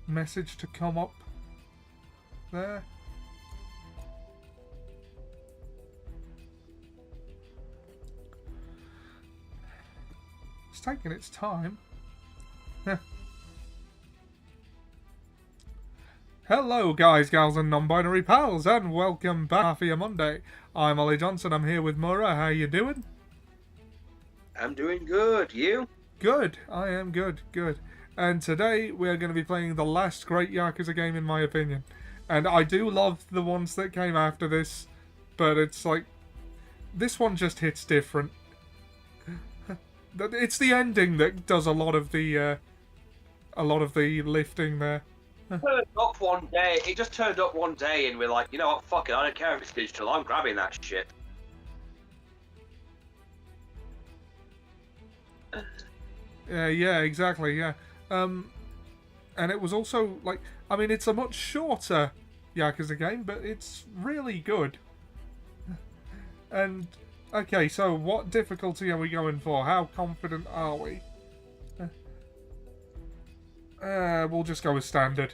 message to come up there. It's taking its time. Hello guys, gals and non-binary pals, and welcome back for your Monday. I'm Ollie Johnson, I'm here with Mura. How you doing? I'm doing good. You? Good. I am good. And today we're going to be playing the last great Yakuza game in my opinion. And I do love the ones that came after this, but it's like, this one just hits different. It's the ending that does a lot of the lifting there. Turned up one day. It just turned up one day, and we're like, you know what? Fuck it. I don't care if it's digital. I'm grabbing that shit. Yeah, exactly. Yeah. And it was also like, I mean, it's a much shorter Yakuza game, but it's really good. And okay, so what difficulty are we going for? How confident are we? We'll just go with standard.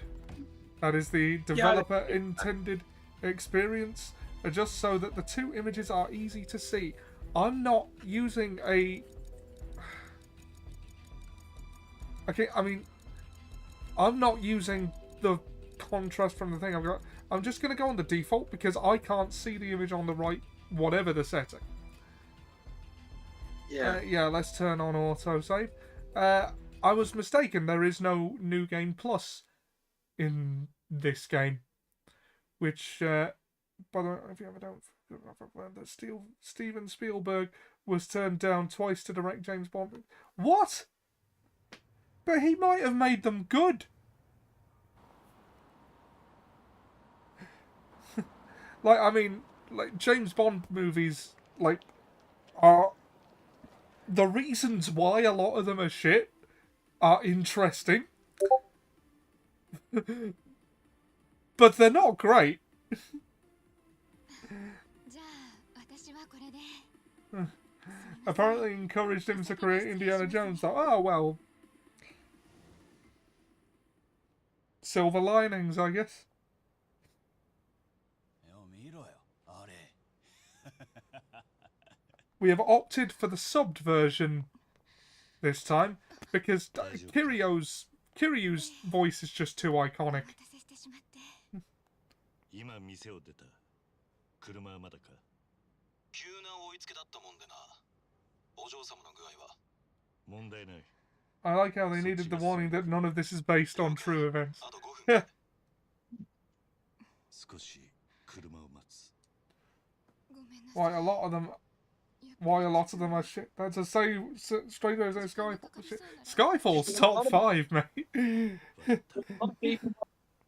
That is the developer intended experience, just so that the two images are easy to see. I'm not using a... Okay, I mean, I'm not using the contrast from the thing I've got. I'm just going to go on the default because I can't see the image on the right, whatever the setting. Yeah, let's turn on autosave. I was mistaken. There is no New Game Plus in this game, which, by the way, if you ever don't, that Steven Spielberg was turned down twice to direct James Bond. What? But he might have made them good. Like, I mean, like James Bond movies, like, are the reasons why a lot of them are shit. Are interesting, but they're not great. Apparently encouraged him to create Indiana Jones, though. Oh, well. Silver linings, I guess. We have opted for the subbed version this time, because Kiryu's voice is just too iconic. I like how they needed the warning that none of this is based on true events. Why a lot of them are shit. That's a say straight away say Skyfall shit. Skyfall's top 5, mate. Some people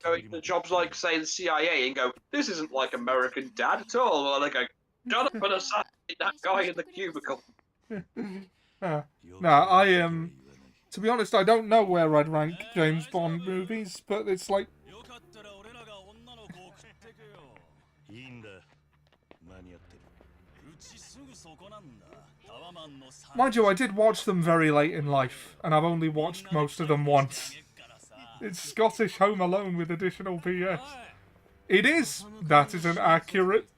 go into jobs like, say, the CIA and go, this isn't like American Dad at all. Or they go, shut up and assassinate that guy in the cubicle. No, I am... to be honest, I don't know where I'd rank James Bond movies, but it's like... Mind you, I did watch them very late in life, and I've only watched most of them once. It's Scottish Home Alone with additional PS. It is! That is an accurate...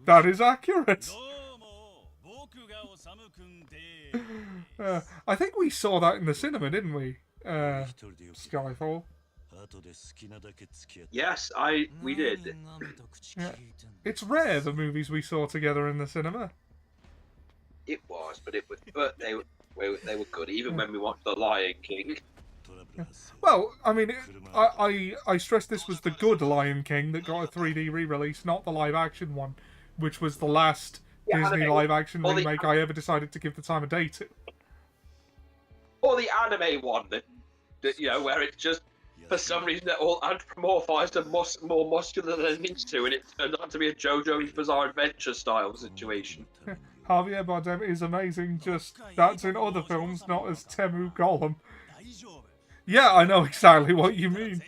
That is accurate! I think we saw that in the cinema, didn't we? Skyfall. Yes, we did. Yeah. It's rare, the movies we saw together in the cinema. It was, but they were good, even when we watched The Lion King. Well, I mean, I stress this was the good Lion King that got a 3D re-release, not the live-action one, which was the last Disney live-action remake I ever decided to give the time of day to. Or the anime one, that you know, where it's just, for some reason, they're all anthropomorphized and more muscular than it needs to, and it turned out to be a JoJo's Bizarre Adventure style situation. Javier Bardem is amazing, just that's in other films, not as Temu Gollum. Yeah, I know exactly what you mean.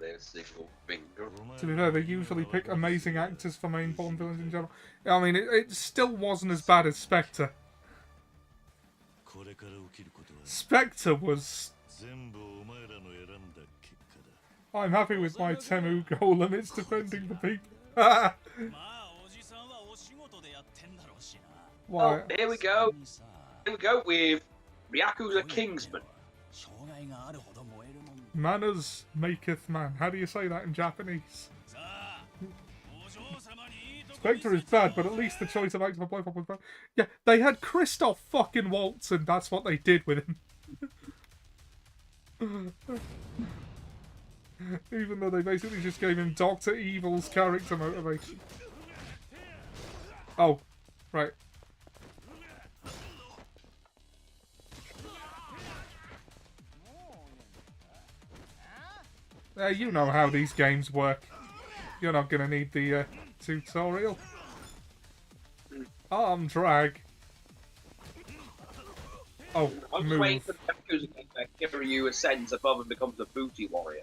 their single finger. To be fair, they usually pick amazing actors for main Bond villains in general. I mean, it still wasn't as bad as Spectre. Spectre was... I'm happy with my Temu Golem, it's defending the people. Why? Oh, here we go. Here we go with Yakuza Kingsman. Manners maketh man. How do you say that in Japanese? Spectre is bad, but at least the choice of actor for Blowpop was bad. Yeah, they had Christoph fucking Waltz, and that's what they did with him. Even though they basically just gave him Dr. Evil's character motivation. Oh, right. You know how these games work. You're not gonna need the tutorial. Arm drag. Oh, I'm just waiting for the Yakuza game where Kiryu ascends above and becomes a booty warrior.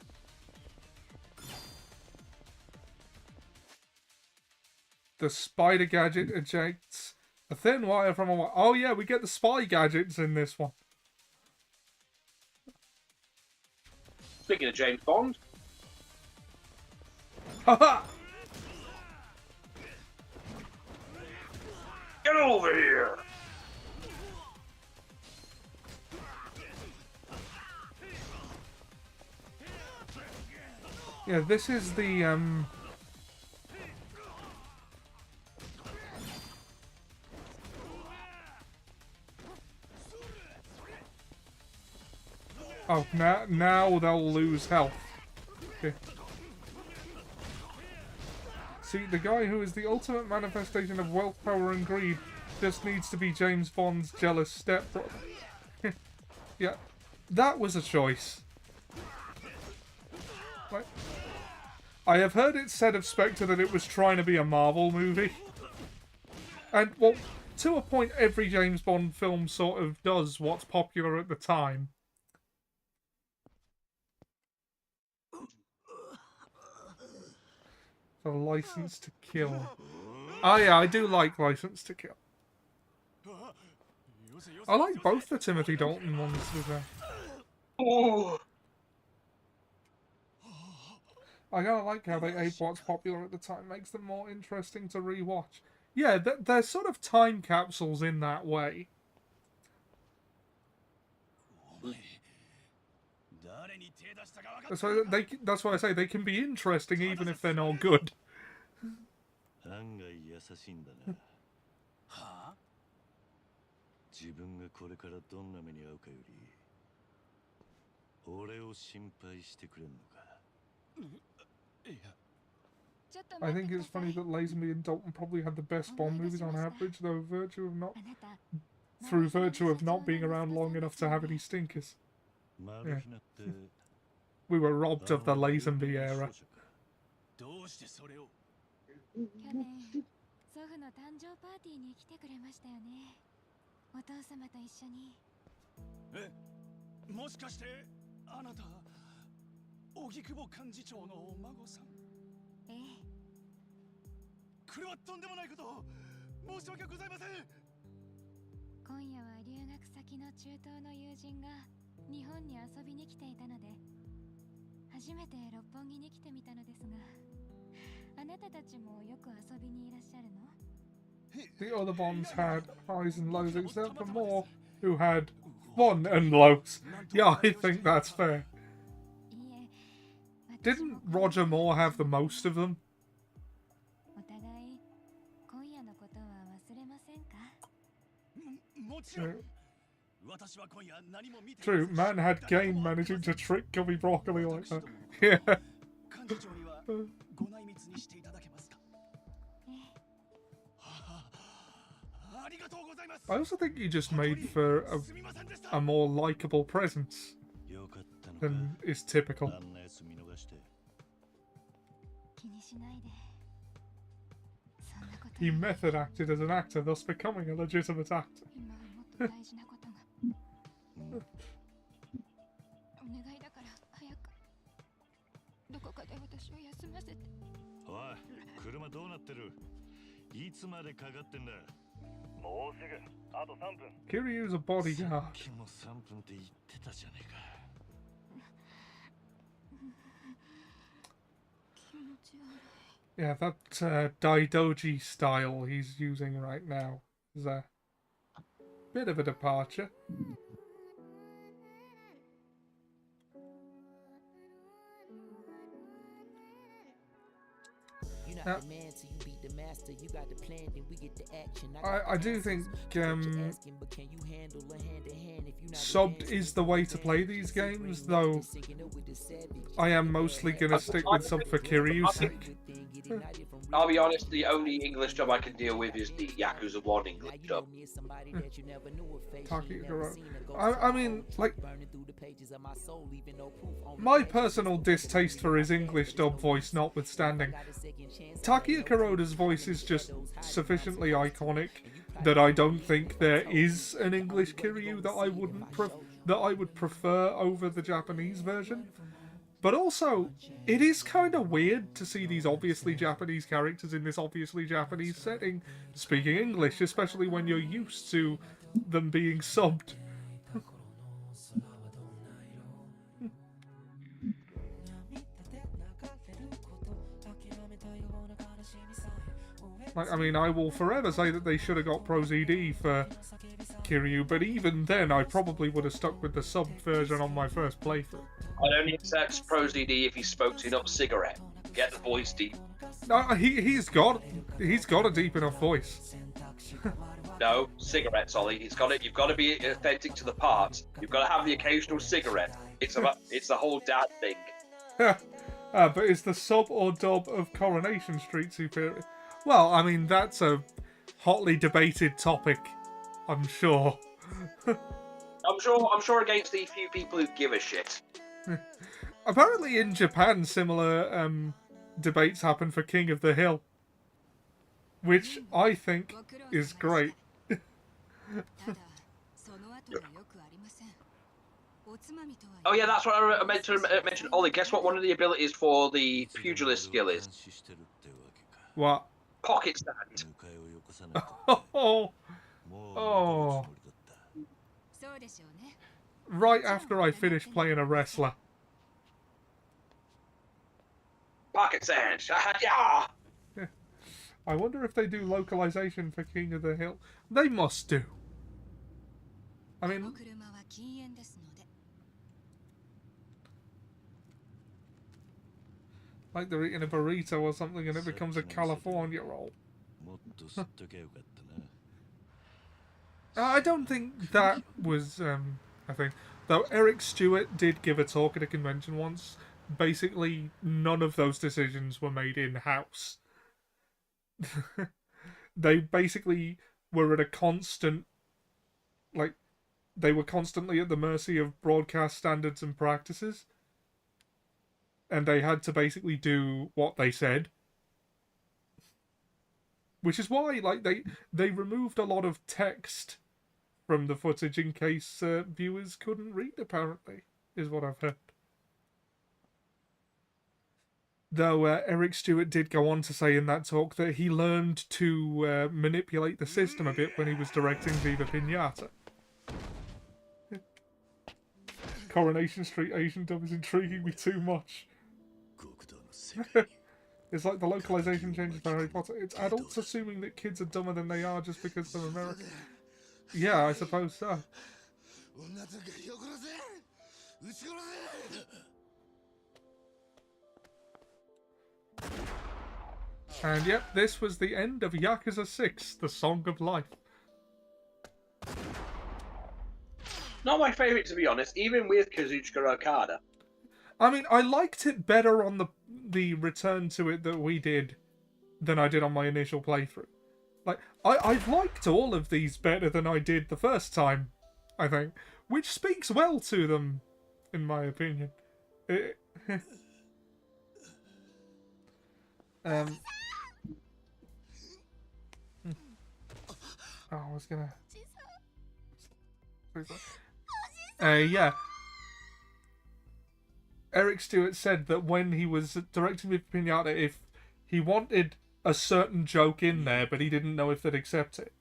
The spider gadget ejects a thin wire from a wire. Oh yeah, we get the spy gadgets in this one. Speaking of James Bond. Haha! Get over here! Yeah, this is the Oh, now they'll lose health. Okay. See, the guy who is the ultimate manifestation of wealth, power, and greed just needs to be James Bond's jealous stepbrother. Yeah, that was a choice. Right. I have heard it said of Spectre that it was trying to be a Marvel movie. And, well, to a point, every James Bond film sort of does what's popular at the time. The License to Kill. Oh yeah, I do like License to Kill. I like both the Timothy Dalton ones with that. I kinda like how they ape what's popular at the time, makes them more interesting to rewatch. Yeah, they're sort of time capsules in that way. That's why I say they can be interesting even if they're not good. I think it's funny that Lazenby and Dalton probably had the best Bond movies on average, though through virtue of not being around long enough to have any stinkers. Yeah. We were robbed of the Lazenby era. The other Bonds had highs and lows, except for Moore, who had fun and lows. Yeah, I think that's fair. Didn't Roger Moore have the most of them? True, man had game managing to trick Gummy Broccoli like that. Yeah. I also think you just made for a more likable presence than is typical. He method acted as an actor, thus becoming a legitimate actor. おい、車どうなってる？いつまでかかってんだ？もうすぐあと3分。 Kiryu's a bodyguard. さっきも3分って言ってたじゃねえか。 Yeah, that Daidoji style he's using right now is a bit of a departure. I do think subbed is the way to play these games, though I am mostly gonna stick with sub for Kiryu's sake. I'll be honest, the only English dub I can deal with is the Yakuza 1 English dub. I mean, like, my personal distaste for his English dub voice notwithstanding, Takia Kuroda's voice is just sufficiently iconic that I don't think there is an English Kiryu that I would prefer over the Japanese version. But also, it is kind of weird to see these obviously Japanese characters in this obviously Japanese setting speaking English, especially when you're used to them being subbed. Like, I mean, I will forever say that they should have got Pro ZD for Kiryu, but even then I probably would have stuck with the subbed version on my first playthrough. I'd only accept Pro ZD if he smokes enough cigarette. Get the voice deep. No, he's got a deep enough voice. No, cigarettes, Ollie. You've got to be authentic to the part. You've got to have the occasional cigarette. It's the whole dad thing. But is the sub or dub of Coronation Street superior? Well, I mean, that's a hotly debated topic, I'm sure. I'm sure against the few people who give a shit. Apparently in Japan, similar debates happen for King of the Hill, which I think is great. Oh yeah, that's what I meant to mention. Ollie, guess what one of the abilities for the pugilist skill is? What? Pocket stand. Oh. Right after I finish playing a wrestler. Pocket stand. Yeah. I wonder if they do localization for King of the Hill. They must do. I mean, like they're eating a burrito or something and it becomes a California roll. I don't think that was a thing. Though Eric Stewart did give a talk at a convention once. Basically, none of those decisions were made in-house. They basically were at a constant... Like, they were constantly at the mercy of broadcast standards and practices. And they had to basically do what they said. Which is why, like, they removed a lot of text from the footage in case viewers couldn't read, apparently, is what I've heard. Though Eric Stewart did go on to say in that talk that he learned to manipulate the system a bit when he was directing Viva Pinata. Coronation Street Asian dub is intriguing me too much. It's like the localization changes for Harry Potter. It's adults assuming that kids are dumber than they are just because they're American. Yeah, I suppose so. And yep, this was the end of Yakuza 6, The Song of Life. Not my favourite, to be honest, even with Kazuchika Okada. I mean, I liked it better on the return to it that we did than I did on my initial playthrough. Like, I've liked all of these better than I did the first time, I think. Which speaks well to them, in my opinion. Oh, I was gonna... yeah. Eric Stewart said that when he was directing with Pinata, if he wanted a certain joke in there, but he didn't know if they'd accept it,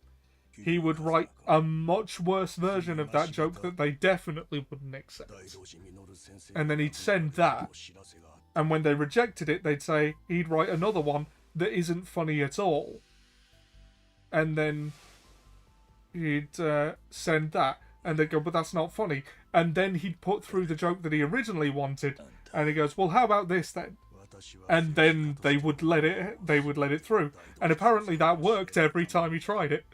he would write a much worse version of that joke that they definitely wouldn't accept. And then he'd send that, and when they rejected it, they'd say he'd write another one that isn't funny at all. And then he'd send that, and they'd go, but that's not funny. And then he'd put through the joke that he originally wanted, and he goes, well, how about this then? And then they would let it through. And apparently that worked every time he tried it.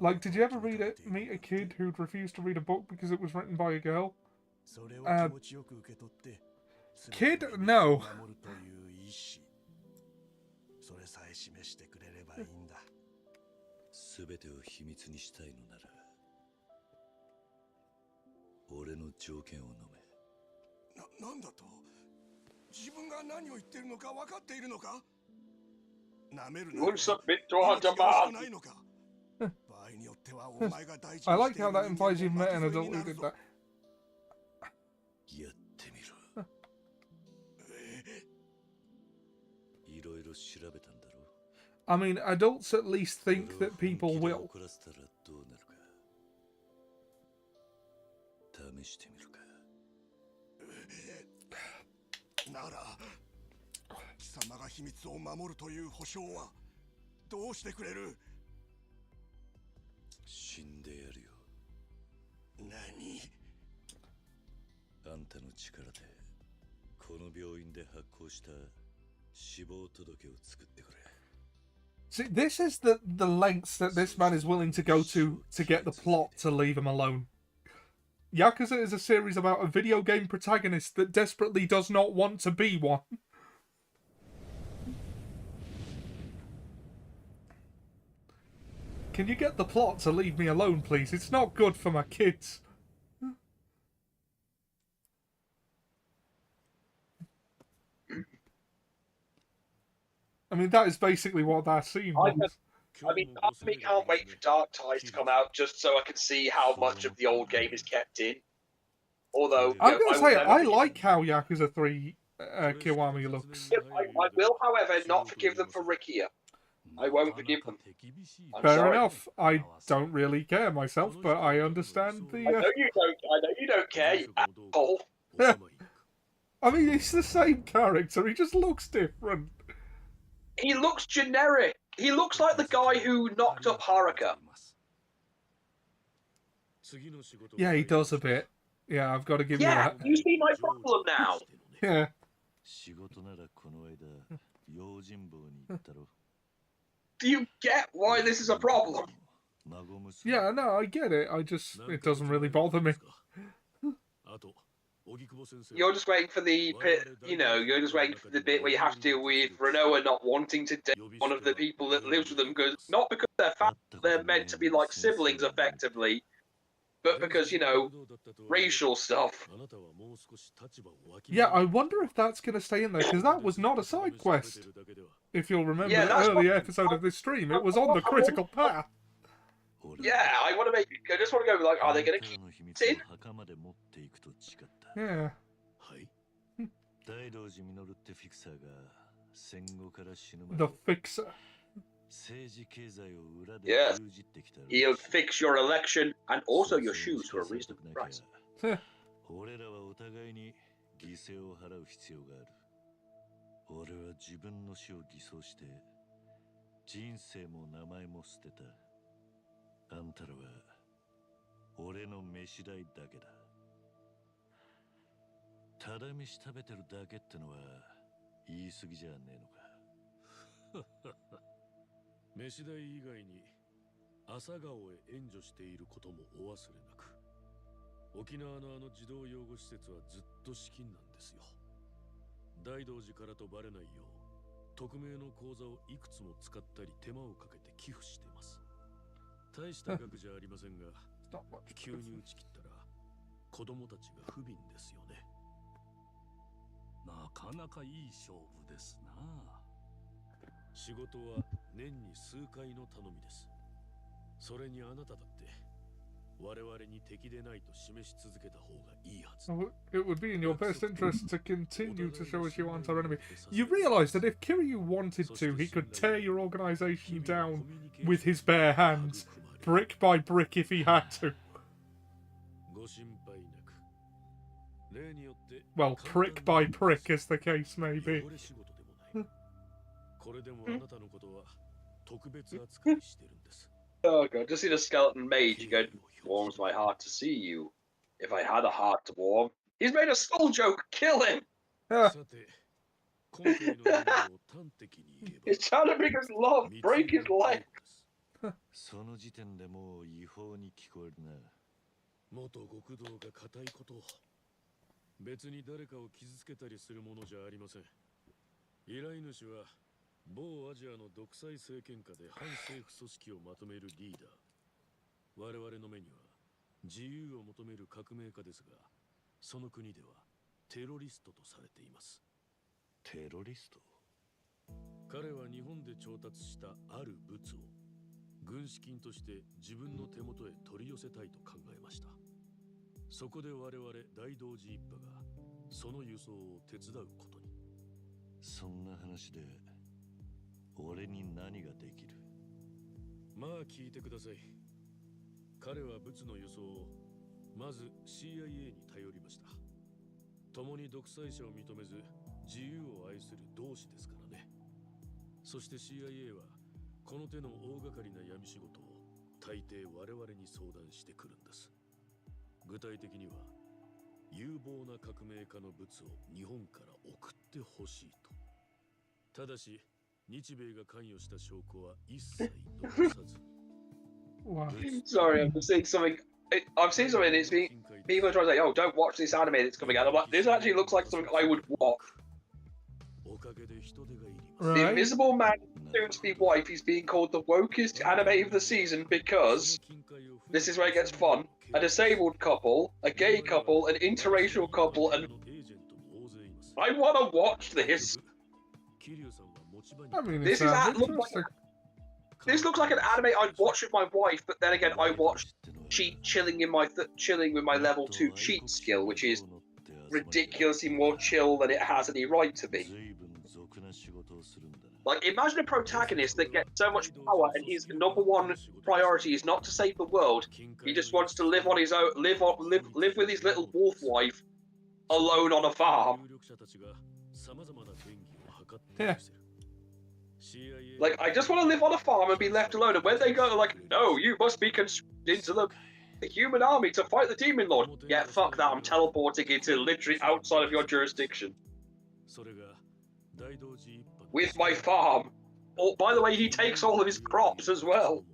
Like, did you ever meet a kid who'd refused to read a book because it was written by a girl? Kid? No. You won't submit to our demand. I like how that implies you've met an adult who did that. I mean, adults at least think that people will. See, this is the lengths that this man is willing to go to get the plot to leave him alone. Yakuza is a series about a video game protagonist that desperately does not want to be one. Can you get the plot to leave me alone, please? It's not good for my kids. I mean, that is basically what that scene was. I mean, part of me can't wait for Dark Ties to come out just so I can see how much of the old game is kept in. Although, I'm going to say, I like how Yakuza 3 Kiwami looks. I will, however, not forgive them for Rikia. I won't forgive them. Fair enough. I don't really care myself, but I understand the... I know you don't care, you asshole. I mean, he's the same character, he just looks different. He looks generic. He looks like the guy who knocked up Haruka. Yeah, he does a bit. Yeah, I've got to give you Yeah, that. you see my problem now. Yeah. Do you get why this is a problem? Yeah, no, I get it. It doesn't really bother me. You're just waiting for the bit, you're just waiting for the bit where you have to deal with Renoa not wanting to date one of the people that lives with them, not because they're they're meant to be like siblings effectively, but because, racial stuff. Yeah, I wonder if that's going to stay in there, because that was not a side quest. If you'll remember the early episode of this stream, it was on the critical path. Yeah, I just want to go like, are they going to keep it in? Yeah. The fixer. Yes. He'll fix your election and also your shoes for a reasonable price. それにあなただって我々に敵でないと示し続けた方がいいはず。 It would be in your best interest to continue to show us you aren't our enemy. You realise that if Kiryu wanted to, he could tear your organisation down with his bare hands, brick by brick if he had to. ご心配なく。例によって Well, prick by prick, as the case may be. 汚れ仕事でもない。これでもあなたのことは特別扱いしてるんです。 Oh god, just see the skeleton mage go, warms my heart to see you. If I had a heart to warm. He's made a skull joke, kill him! Ah, さて、今回の任務を端的に言えば He's trying to make us love, break his leg. その時点でもう違法に聞こえるな。元極道が固いこと。別に誰かを傷つけたりするものじゃありません。依頼主は某アジアの独裁政権下で反政府組織をまとめるリーダー。我々の目には自由を求める革命家ですが、その国ではテロリストとされています。テロリスト？彼は日本で調達したある物を軍資金として自分の手元へ取り寄せたいと考えました。そこで我々大同時一派がその輸送を手伝うことに。そんな話で俺に何ができる？まあ聞いてください。彼は物の輸送をまず CIA に頼りました。共に独裁者を認めず自由を愛する同志ですからね。そして CIA はこの手の大掛かりな闇仕事を大抵我々に相談してくるんです。具体的には有望な革命家の物を日本から送ってほしいと。ただし日米が関与した証拠は一切残さず。wow. Sorry, I'm seeing something. I've seen something, it's people are trying to say, oh, don't watch this anime that's coming out. I'm like, this actually looks like something I would watch. The Right. Invisible Man soon to be wife is being called the wokest anime of the season because this is where it gets fun. A disabled couple, a gay couple, an interracial couple, and I want to watch this. I mean, This it is sounds look interesting. This looks like an anime I'd watch with my wife, but then again, I watch chilling with my level 2 cheat skill, which is ridiculously more chill than it has any right to be. Like, imagine a protagonist that gets so much power, and his number one priority is not to save the world. He just wants to live on his own, live with his little wolf wife, alone on a farm. Yeah. Like, I just want to live on a farm and be left alone. And when they go, they're like, no, you must be conscripted into the human army to fight the demon lord. Yeah, fuck that. I'm teleporting into literally outside of your jurisdiction. With my farm. Oh, by the way, he takes all of his crops as well.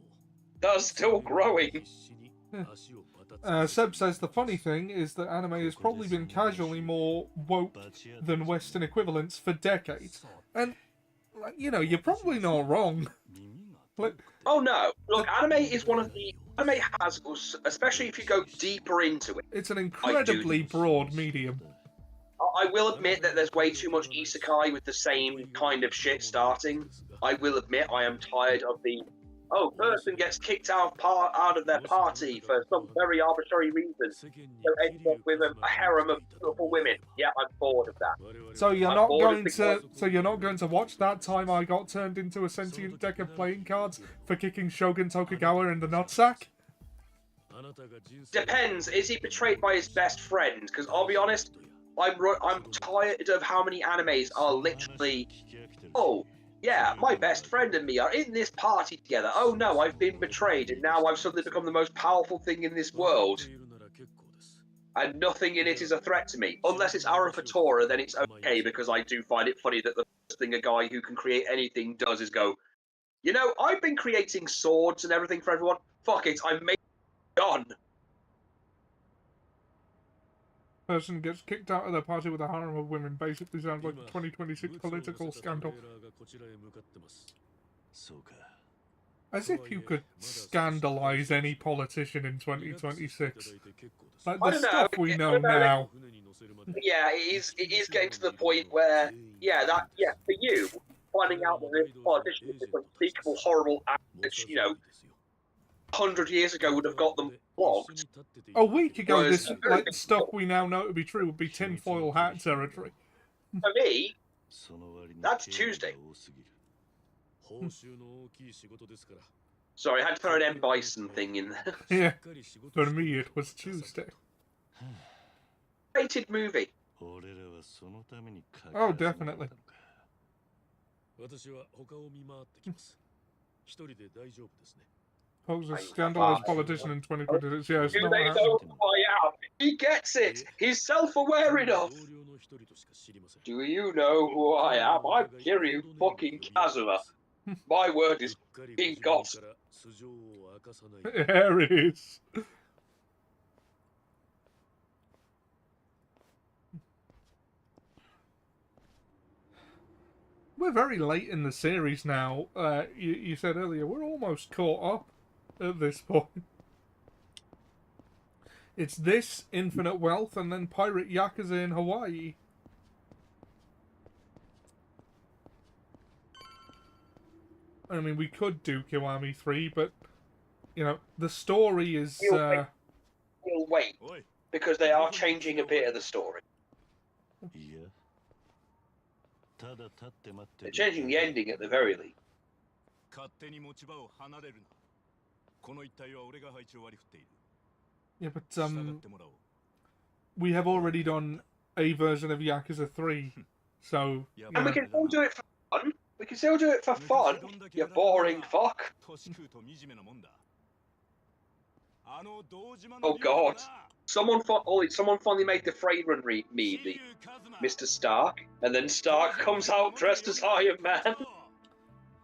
They're still growing. Seb says the funny thing is that anime has probably been casually more woke than Western equivalents for decades. And, like, you know, you're probably not wrong. Like, Oh no. Look, anime is one of the... Anime has, especially if you go deeper into it. it's an incredibly broad medium. I will admit that there's way too much isekai with the same kind of shit starting. I will admit I am tired of the... Oh, person gets kicked out of their party for some very arbitrary reason. So ends up with a harem of beautiful women. Yeah, I'm bored of that. So you're I'm not bored of going the to. So you're not going to watch that time I got turned into a sentient deck of playing cards for kicking Shogun Tokugawa in the nutsack. Depends. Is he betrayed by his best friend? Because I'll be honest, I'm tired of how many animes are literally, oh, yeah, my best friend and me are in this party together. Oh no, I've been betrayed, and now I've suddenly become the most powerful thing in this world. And nothing in it is a threat to me. Unless it's Arafatora, then it's okay, because I do find it funny that the first thing a guy who can create anything does is go, you know, I've been creating swords and everything for everyone. Fuck it, I've made a gun. Person gets kicked out of their party with a harem of women. Basically sounds like a 2026 political scandal. As if you could scandalise any politician in 2026. Like I the don't know, stuff we I know don't know. now. Yeah, it is getting to the point where, for you, finding out that this politician is this unspeakable, horrible act, which, you know, 100 years ago would have got them blocked. A week ago, Was this a very like big stuff deal. we now know to be true would be tinfoil hat territory. For me, that's Tuesday. Sorry, I had to throw an M. Bison thing in there. Yeah, for me it was Tuesday. Rated movie. Oh, definitely. Pose a scandalized politician in 2026. Yeah, it's Do not they happening. know who I am? He gets it. He's self-aware enough. Do you know who I am? I'm Kiryu fucking Kazuma. My word is King God. There it is. We're very late in the series now. You said earlier, we're almost caught up at this point. It's this, Infinite Wealth, and then Pirate Yakuza in Hawaii. I mean, we could do Kiwami 3, but, you know, the story is... We'll wait, because they are changing a bit of the story. They're changing the ending at the very least. Yeah, but, we have already done a version of Yakuza 3, so... And we can still do it for fun. We can still do it for fun, you boring fuck. Oh god. Someone finally made the Fragrant meme, Mr. Stark, and then Stark comes out dressed as Iron Man.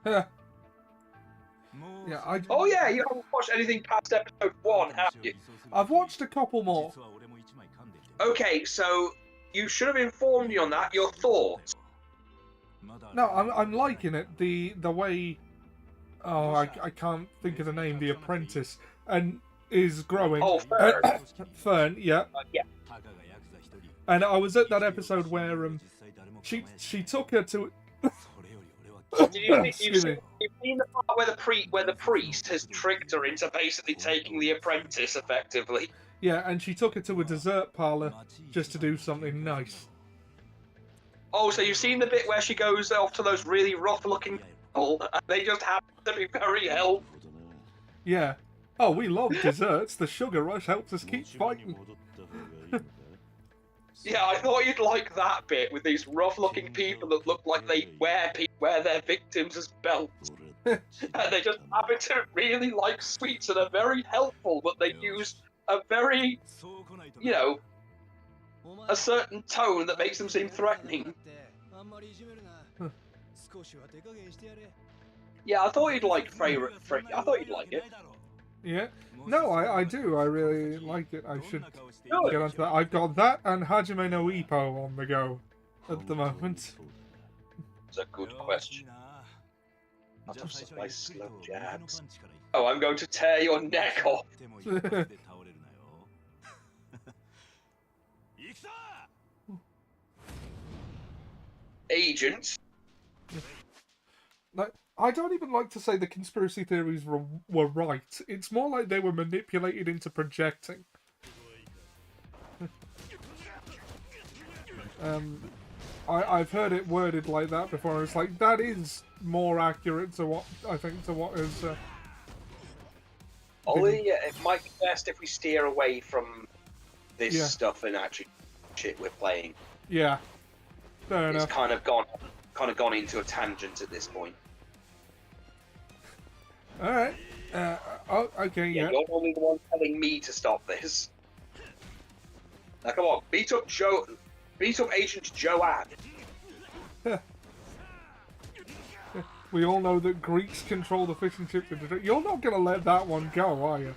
Yeah, Oh yeah, you haven't watched anything past episode 1, have you? I've watched a couple more. Okay, so you should have informed me on that. Your thoughts? No, I'm liking it. The way... Oh, I can't think of the name. The Apprentice. And is growing. Oh, Fern. Fern, yeah. Yeah. And I was at that episode where she took her to... You've seen the part where the priest has tricked her into basically taking the apprentice, effectively. Yeah, and she took her to a dessert parlor just to do something nice. Oh, so you've seen the bit where she goes off to those really rough-looking people, and they just happen to be very helpful. Yeah. Oh, we love desserts. The sugar rush helps us keep fighting. Yeah, I thought you'd like that bit with these rough-looking people that look like they wear their victims as belts. And they just happen to really like sweets and are very helpful, but they use a very, you know, a certain tone that makes them seem threatening. Yeah, I thought you'd like Frey. I thought you'd like it. Yeah. No, I do. I really like it. I should Good. get onto that. I've got that and Hajime no Ippo on the go at the moment. It's a good question. I'll do some nice slow jabs. Oh, I'm going to tear your neck off. Agent. Like, I don't even like to say the conspiracy theories were right. It's more like they were manipulated into projecting. I've heard it worded like that before, and it's like, that is more accurate to what, I think, to what is... Ollie, it might be best if we steer away from this stuff and actually shit we're playing. Yeah. Fair It's enough. kind of gone into a tangent at this point. Alright. Oh, okay, yeah. You're only the one telling me to stop this. Now come on, beat up Agent Joanne. We all know that Greeks control the fish and chips industry. You're not going to let that one go, are you?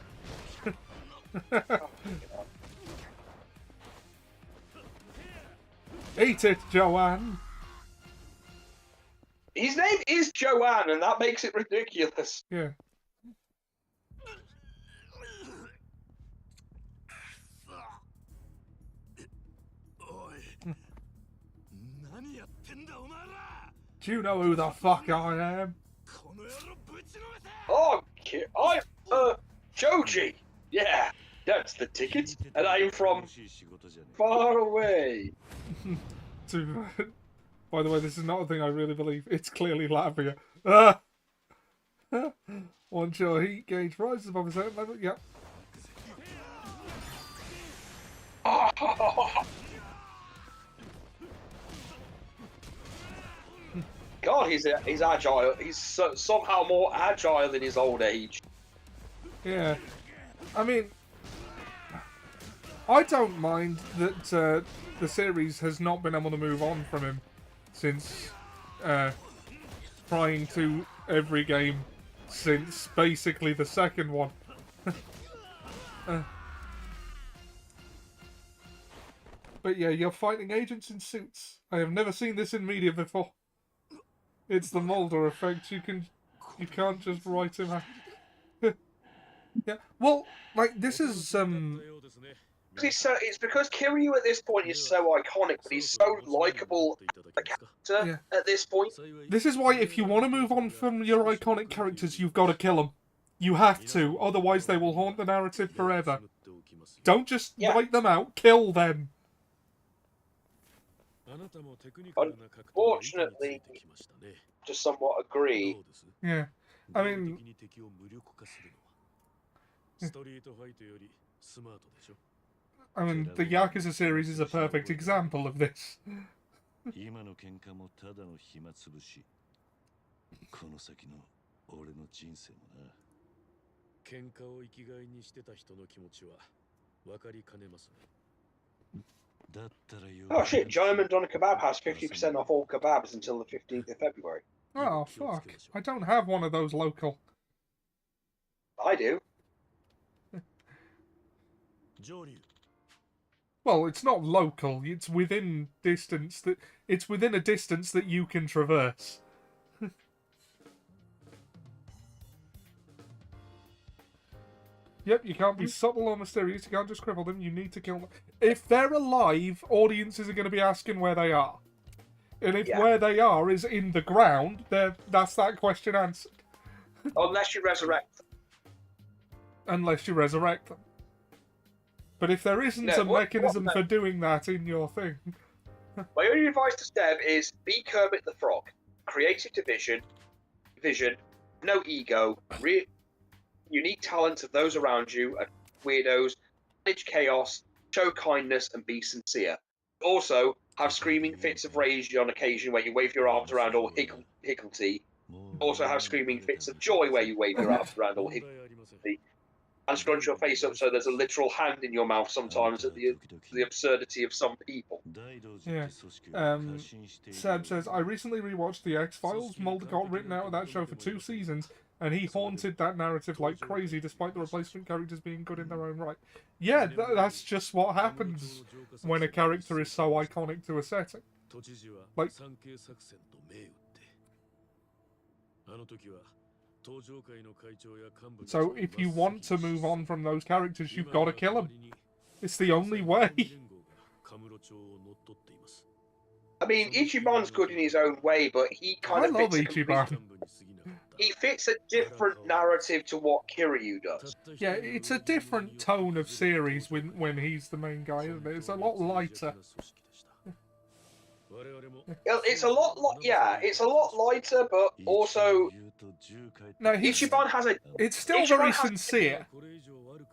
Eat it, Joanne. His name is Joanne, and that makes it ridiculous. Yeah. Do you know who the fuck I am? Oh, Joji! Yeah, that's the ticket, and I'm from far away. By the way, this is not a thing I really believe. It's clearly Latvia. Ah! Once your heat gauge rises above a certain level, yep. God, he's agile. He's somehow more agile in his old age. Yeah. I mean, I don't mind that the series has not been able to move on from him since trying to every game since basically the second one. But yeah, you're fighting agents in suits. I have never seen this in media before. It's the Mulder effect. You can't just write him out. Yeah. Well, like this is It's because Kiryu at this point is so iconic, but he's so likable a character at this point. This is why if you want to move on from your iconic characters, you've got to kill them. You have to, otherwise they will haunt the narrative forever. Don't just write them out, kill them. Unfortunately, to somewhat agree. Yeah. I mean... I mean, the Yakuza series is a perfect example of this. Oh shit, German Doner Kebab has 50% off all kebabs until the 15th of February. Oh, fuck. I don't have one of those local. I do. Well, it's not local. It's within distance that it's within a distance that you can traverse. Yep, you can't be subtle or mysterious. You can't just cripple them. You need to kill them. If they're alive, audiences are going to be asking where they are. And if where they are is in the ground, that's that question answered. Unless you resurrect them. Unless you resurrect them. But if there isn't a mechanism for doing that in your thing... My only advice to Steb is be Kermit the Frog. Creative vision, no ego, unique talents of those around you, and weirdos, manage chaos, show kindness, and be sincere. Also, have screaming fits of rage on occasion where you wave your arms around all higgledy. Also have screaming fits of joy where you wave your arms around all higgledy. And scrunch your face up so there's a literal hand in your mouth sometimes at the absurdity of some people. Yeah. Seb says, I recently rewatched The X-Files. Mulder got written out of that show for 2 seasons, and he haunted that narrative like crazy despite the replacement characters being good in their own right. Yeah, that's just what happens when a character is so iconic to a setting. Like... So if you want to move on from those characters, you've got to kill them. It's the only way. I mean, Ichiban's good in his own way, but he kind of fits Ichiban. He fits a different narrative to what Kiryu does. Yeah, it's a different tone of series when he's the main guy, isn't it? It's a lot lighter. It's a lot lighter, but also no, Ichiban has a. It's still very sincere.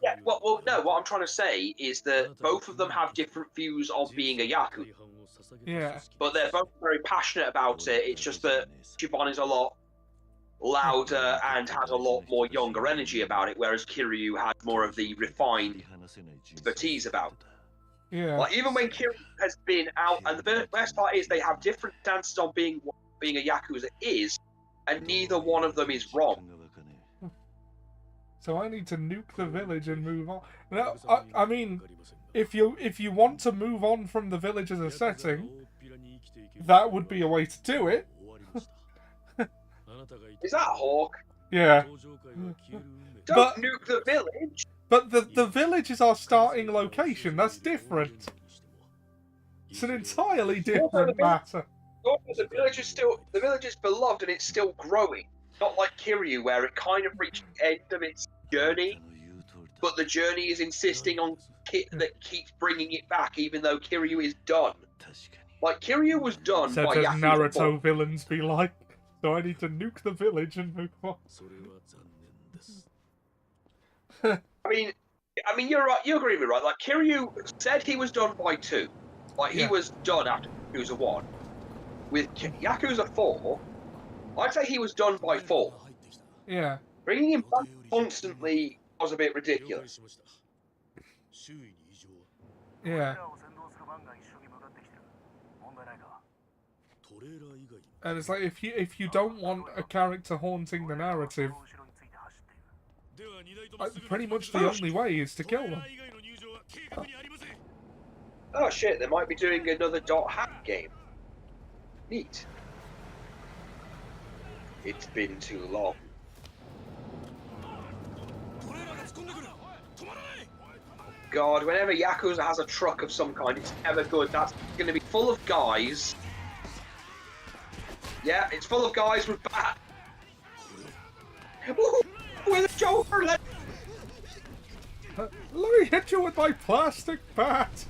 Yeah, well, no. What I'm trying to say is that both of them have different views of being a yakuza. Yeah. But they're both very passionate about it. It's just that Ichiban is a lot louder and has a lot more younger energy about it, whereas Kiryu has more of the refined expertise about it. Yeah. Like, even when Kiryu has been out, and the best part is they have different stances on being a yakuza is, and neither one of them is wrong. So I need to nuke the village and move on. Now, I mean, if you want to move on from the village as a setting, that would be a way to do it. Is that Hawk? Yeah. Don't nuke the village. But the village is our starting location. That's different. It's an entirely different matter. The village is beloved and it's still growing. Not like Kiryu, where it kind of reached the end of its journey but the journey is insisting on that keeps bringing it back, even though Kiryu is done. Like, Kiryu was done Such by as Yakuza Naruto 4. villains be like. So I need to nuke the village and move on. それは残念です I mean, you're right. You agree with me, right? Like, Kiryu said he was done by 2. Like, he Yeah. was done after Yakuza 1. With Yakuza 4, I'd say he was done by 4. Yeah. Bringing him back constantly was a bit ridiculous. 周囲に異常は Yeah. トレーラー以外に And it's like if you don't want a character haunting the narrative, では2台ともすぐに pretty much the only way is to トレ kill ーラ them. ー以外の入場は計画にありません Oh shit, they might be doing another dot hack game. Neat. It's been too long. トレーラーが突っ込んでくる止まらない God, whenever Yakuza has a truck of some kind, it's never good. That's going to be full of guys. Yeah, it's full of guys with bat. Ooh, with a Joker. Let me hit you with my plastic bat.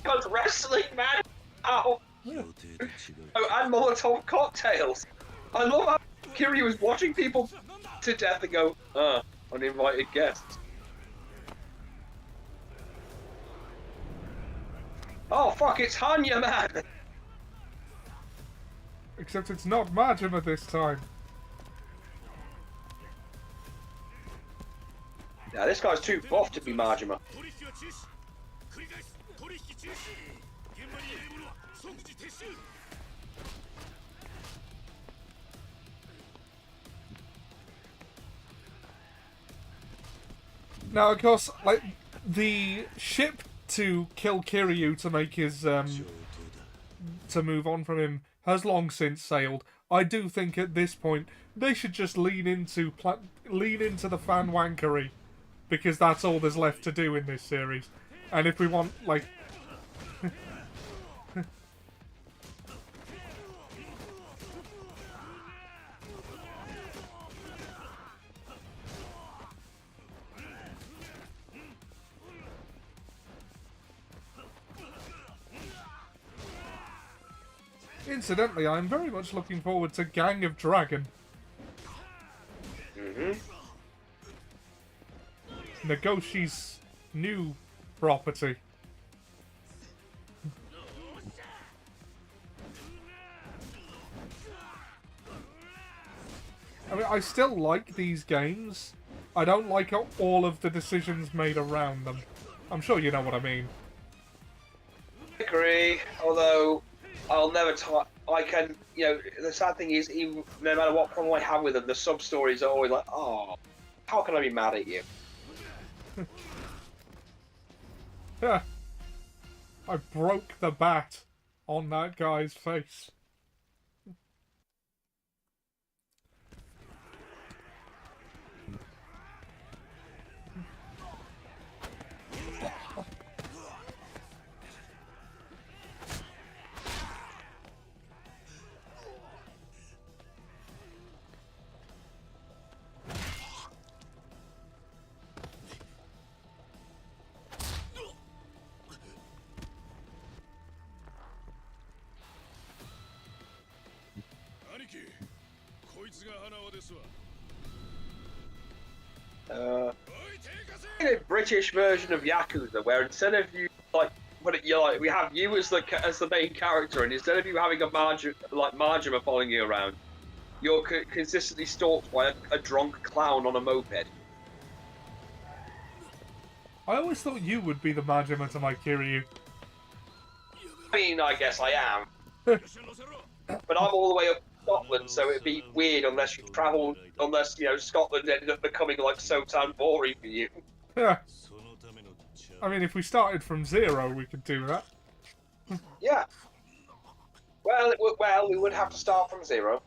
Because wrestling, man. Ow. 予定と違う Oh, and Molotov cocktails. I love how Kiryu is watching people to death and go, uninvited guests. Oh, fuck, it's Hanya, man. Except it's not Majima this time. Yeah, this guy's too buff to be Majima. 取引は中止繰り返す取引中止現場にいない者は即時撤収 Now, of course, like the ship to kill Kiryu to make his 上等だ to move on from him has long since sailed. I do think at this point they should just lean into the fan wankery, because that's all there's left to do in this series. And if we want, like, incidentally, I'm very much looking forward to Gang of Dragon. Nagoshi's new property. I mean, I still like these games. I don't like all of the decisions made around them. I'm sure you know what I mean. I agree, although I'll never I can, you know, the sad thing is, even no matter what problem I have with them, the sub-stories are always like, oh, how can I be mad at you? Yeah. I broke the bat on that guy's face. A British version of Yakuza, where instead of you we have you as the main character, and instead of you having a Majima following you around, you're consistently stalked by a drunk clown on a moped. I always thought you would be the Majima to my Kiryu. I mean, I guess I am, but I'm all the way up in Scotland, so it'd be weird unless you know, Scotland ended up becoming like Sotan Bori for you. Yeah. そのためのチャ I mean, if we started from zero, we could do that. Yeah. Well, we would have to start from zero.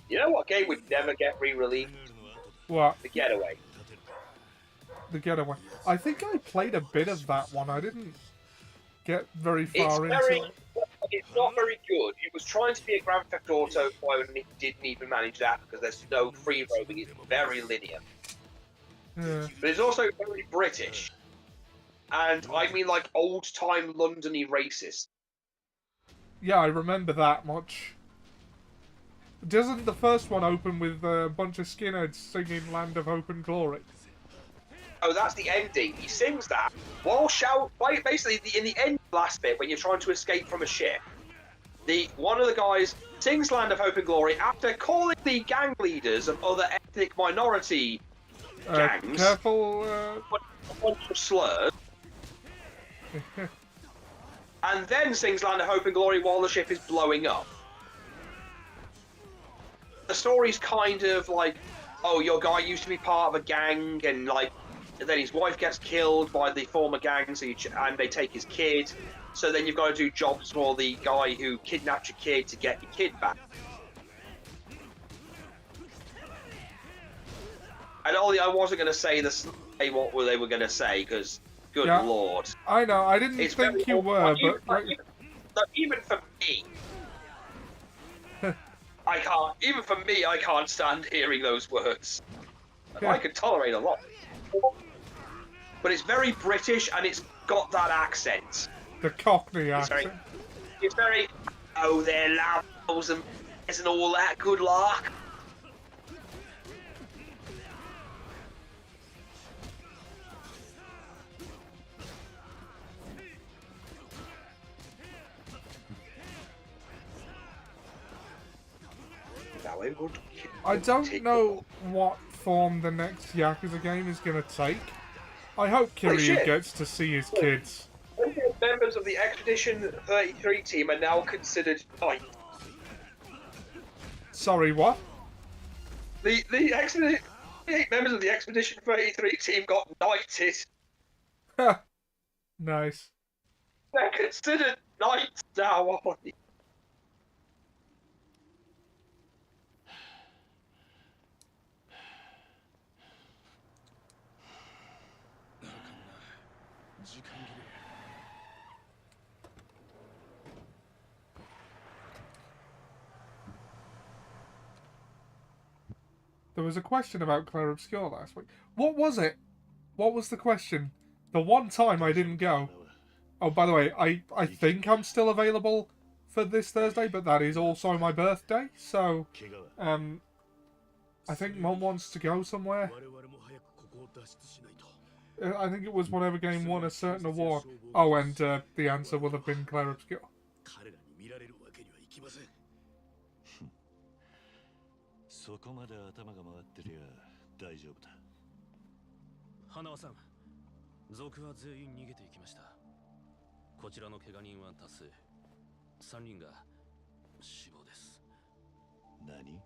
You know what game would never get re-released? ンの後だ What? The Getaway. 立てる The Getaway. I think I played a bit of that one. I didn't get very It's far very, into it. it's not very good. It was trying to be a Grand Theft Auto 5 and it didn't even manage that because there's no free roaming. It's very linear. Yeah. But it's also very British. And I mean like old-time London-y racist. Yeah, I remember that much. Doesn't the first one open with a bunch of skinheads singing Land of Hope and Glory? Oh, that's the ending. He sings that while basically in the end last bit when you're trying to escape from a ship. One of the guys sings Land of Hope and Glory after calling the gang leaders of other ethnic minority gangs Careful. a bunch of slurs. And then sings Land of Hope and Glory while the ship is blowing up. The story's kind of like, oh, your guy used to be part of a gang, and like, and then his wife gets killed by the former gang, and they take his kid. So then you've got to do jobs for the guy who kidnapped your kid to get your kid back. And I wasn't going to say what they were going to say because, good lord, I know. I didn't think you were, but even for me. I can't. Even for me, I can't stand hearing those words. Yeah. I can tolerate a lot, but it's very British and it's got that accent. The Cockney accent. It's very. Oh, they're lavos and isn't all that good luck. I don't know what form the next Yakuza game is going to take. I hope Kiryu gets to see his kids. Members of the Expedition 33 team are now considered knights. Sorry, what? The 8 members of the Expedition 33 team got knighted. Nice. They're considered knights now. There was a question about Claire Obscure last week. What was it? What was the question? The one time I didn't go. Oh, by the way, I think I'm still available for this Thursday, but that is also my birthday, so I think Mum wants to go somewhere. I think it was whatever game won a certain award. Oh, and the answer will have been Claire Obscure. そこまで頭が回ってりゃ大丈夫だ。花輪さん、族は全員逃げていきました。こちらの怪我人は多数。3人が死亡です。何？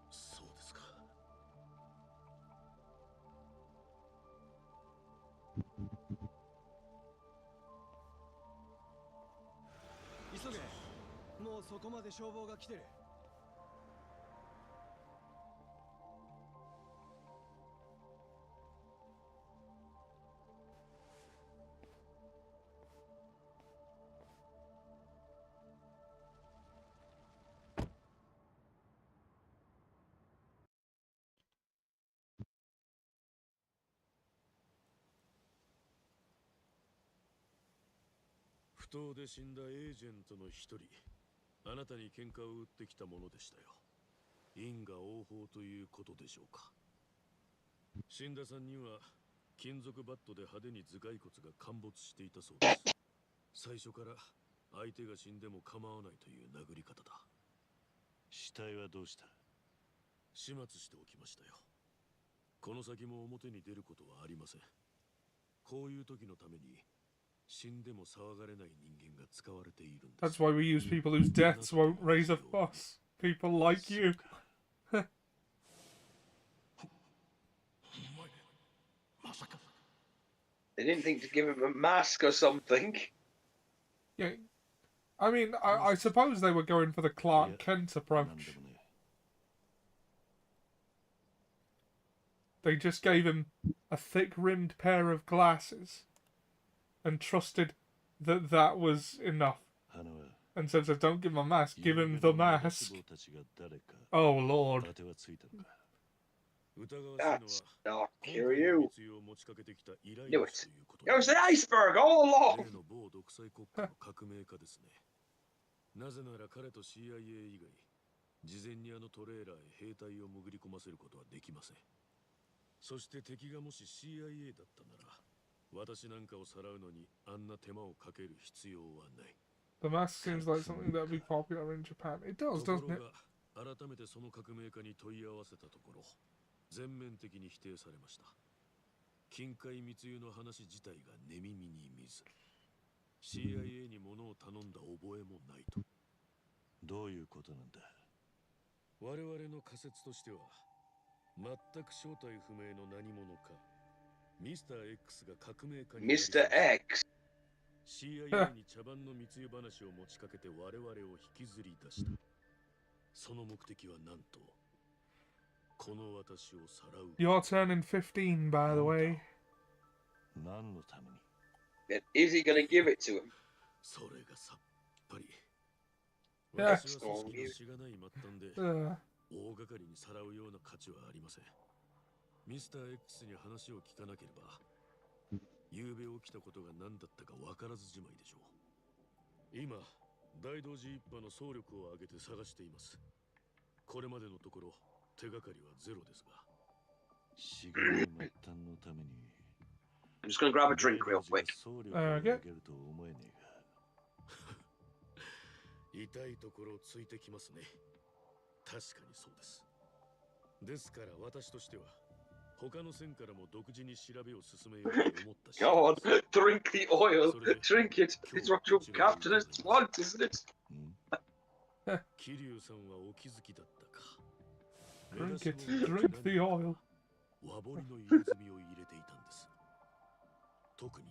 そうですか。急げ。もうそこまで消防が来てる。不当で死んだエージェントの一人。あなたに喧嘩を売ってきたものでしたよ。因果応報ということでしょうか。死んだ3人は金属バットで派手に頭蓋骨が陥没していたそうです。最初から相手が死んでも構わないという殴り方だ。死体はどうした？始末しておきましたよ。この先も表に出ることはありません。こういう時のために That's why we use people whose deaths won't raise a fuss. People like you. They didn't think to give him a mask or something. Yeah, I mean, I suppose they were going for the Clark Kent approach. They just gave him a thick-rimmed pair of glasses and trusted that that was enough. 花は And said, don't give him a mask, give him ゆうべ the の女 mask. たちが誰か Oh, Lord. 当てはついたのか。疑わ That's しいのは not 今 cure 回の you. 密輸を持ちかけてきた依頼 Knew 主 it. ということ It was an iceberg all 例 along. の某独裁国家の革命家ですね。なぜなら彼と CIA 以外、事前にあのトレーラーへ兵隊を潜り込ませることはできません。そして敵がもし CIA だったなら、私なんかをさらうのにあんな手間をかける必要はない。 The mask seems like something that would be popular in Japan. It does, と doesn't ころ it? が改めてその革命家に問い合わせたところ、全面的に否定されました。近海密輸の話自体が寝耳に見ず、CIA に物を頼んだ覚えもないと。どういうことなんだ。我々の仮説としては、全く正体不明の何者か、ミスター X が革命家になり Mr. X. CIA に茶番の密輸話を持ちかけて我々を引きずり出した。その目的はなんと、この私をさらう。 You're turning 15, by the way. 何のために And is he going to give it to him? それがさっぱり。 Yeah. 私は組織のしがない末端で、 大掛かりにさらうような価値はありません。ミスター X に話を聞かなければ、夕べ起きたことが何だったか分からずじまいでしょう。今、大同時一派の総力を挙げて探しています。これまでのところ、手がかりはゼロですが。しがない末端のために。 I'm just going to grab a drink real quick. 痛いところをついてきますね。確かにそうです。ですから私としては他の線からも独自に調べを進めようと思ったし。Go on, drink the oil. Drink it. It's what your capitalists want, isn't it? 桐生さんはお気づきだったか。 Drink it, drink the oil. 和彫りの入れ墨を入れていたんです。特に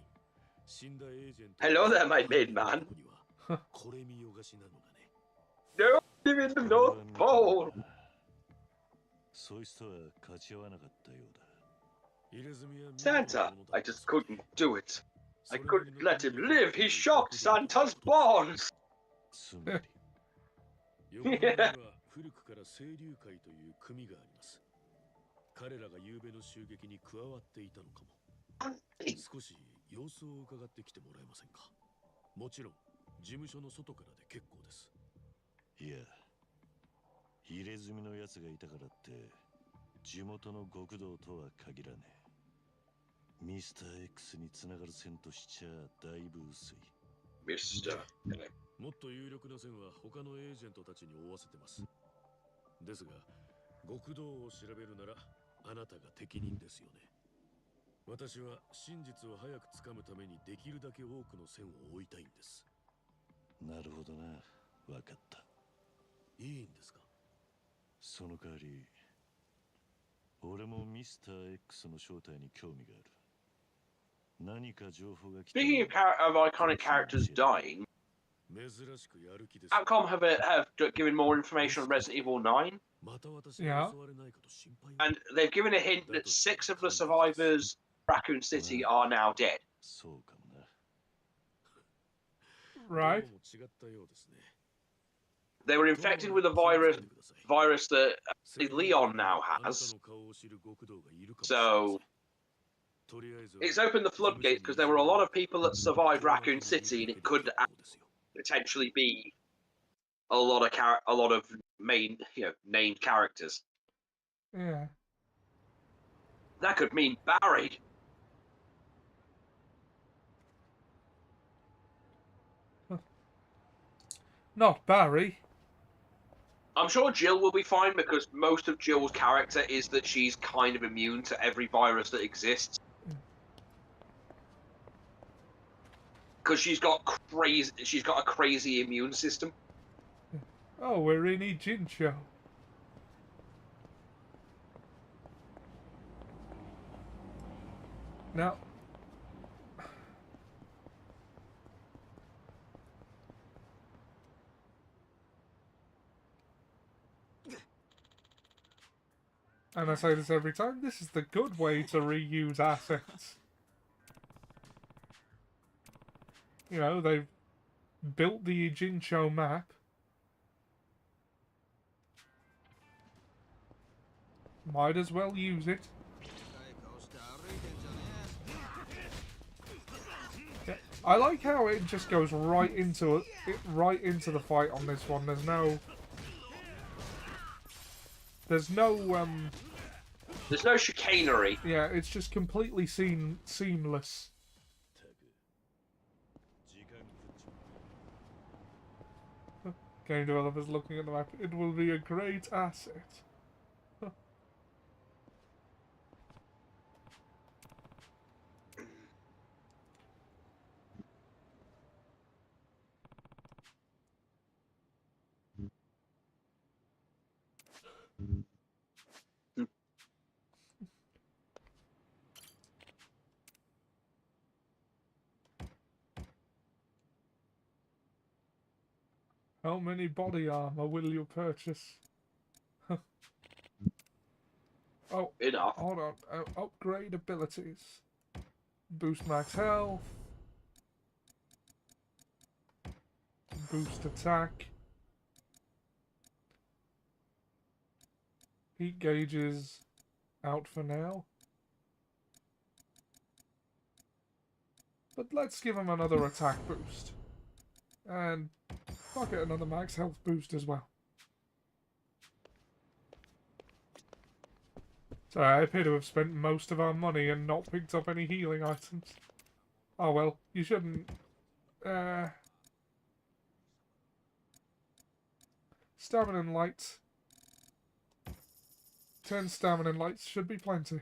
死んだエージェント。 Hello there, my maid man. これ見よがしなのがね。 No, give it the North Pole. そういう人は勝ち合わなかったようだ。 Santa, I just couldn't do it. I couldn't let him live. He shocked Santa's balls. つまり横浜には古くから清流会という組があります。彼らが夕べの襲撃に加わっていたのかも。少し様子を伺ってきてもらえませんか。もちろん事務所の外からで結構です。いや、入れ墨のやつがいたからって地元の極道とは限らねえ。ミスター X につながる線としちゃだいぶ薄い。 Mr. もっと有力な線は他のエージェントたちに追わせてます。ですが、極道を調べるならあなたが適任ですよね。私は真実を早くつかむためにできるだけ多くの線を追いたいんです。なるほどな、わかった。いいんですか。その代わり、俺もミスター X の正体に興味がある。何か情報が来た。 Speaking of iconic characters dying, Capcom have given more information on Resident Evil 9. Yeah. And they've given a hint that 6 of the survivors Raccoon City are now dead. Right. They were infected with a virus that Leon now has. So it's opened the floodgates because there were a lot of people that survived Raccoon City, and it could potentially be a lot of main, named characters. Yeah. That could mean Barry. Not Barry. I'm sure Jill will be fine because most of Jill's character is that she's kind of immune to every virus that exists. Because she's got a crazy immune system. Oh, we're in Ijincho. Now. And I say this every time, this is the good way to reuse assets. You know, they've built the Jincho map. Might as well use it. Yeah, I like how it just goes right into the fight on this one. There's no There's no chicanery. yeah, it's just completely seamless. Game developers looking at the map. It will be a great asset. How many body armor will you purchase? Oh, Enough. hold on. Upgrade abilities. Boost max health. Boost attack. Heat gauges out for now. But let's give him another attack boost. And fuck it, another max health boost as well. So I appear to have spent most of our money and not picked up any healing items. Oh well, you shouldn't. Stamina and lights. 10 stamina and lights should be plenty.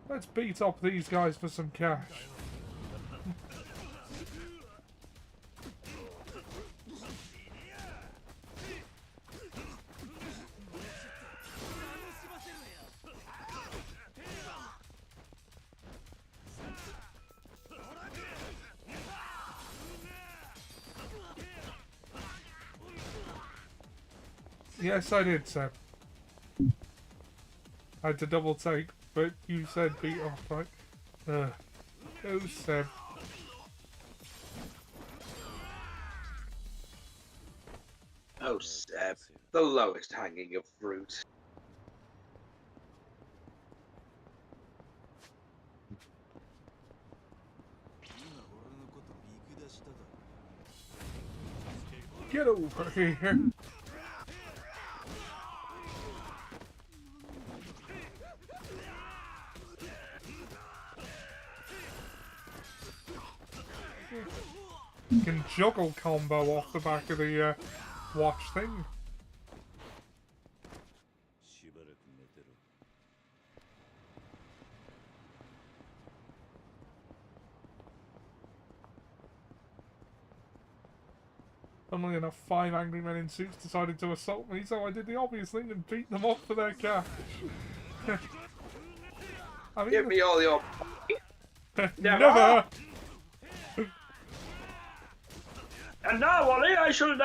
Let's beat up these guys for some cash. Yes, I did, Seb. I had to double take, but you said beat off, right? Oh, Seb. Oh, Seb. The lowest hanging of fruit. Get over here. You can juggle combo off the back of the watch thing. Funnily enough, 5 angry men in suits decided to assault me, so I did the obvious thing and beat them off for their cash. I mean, Give me all your... Never! And now, Wally, I shall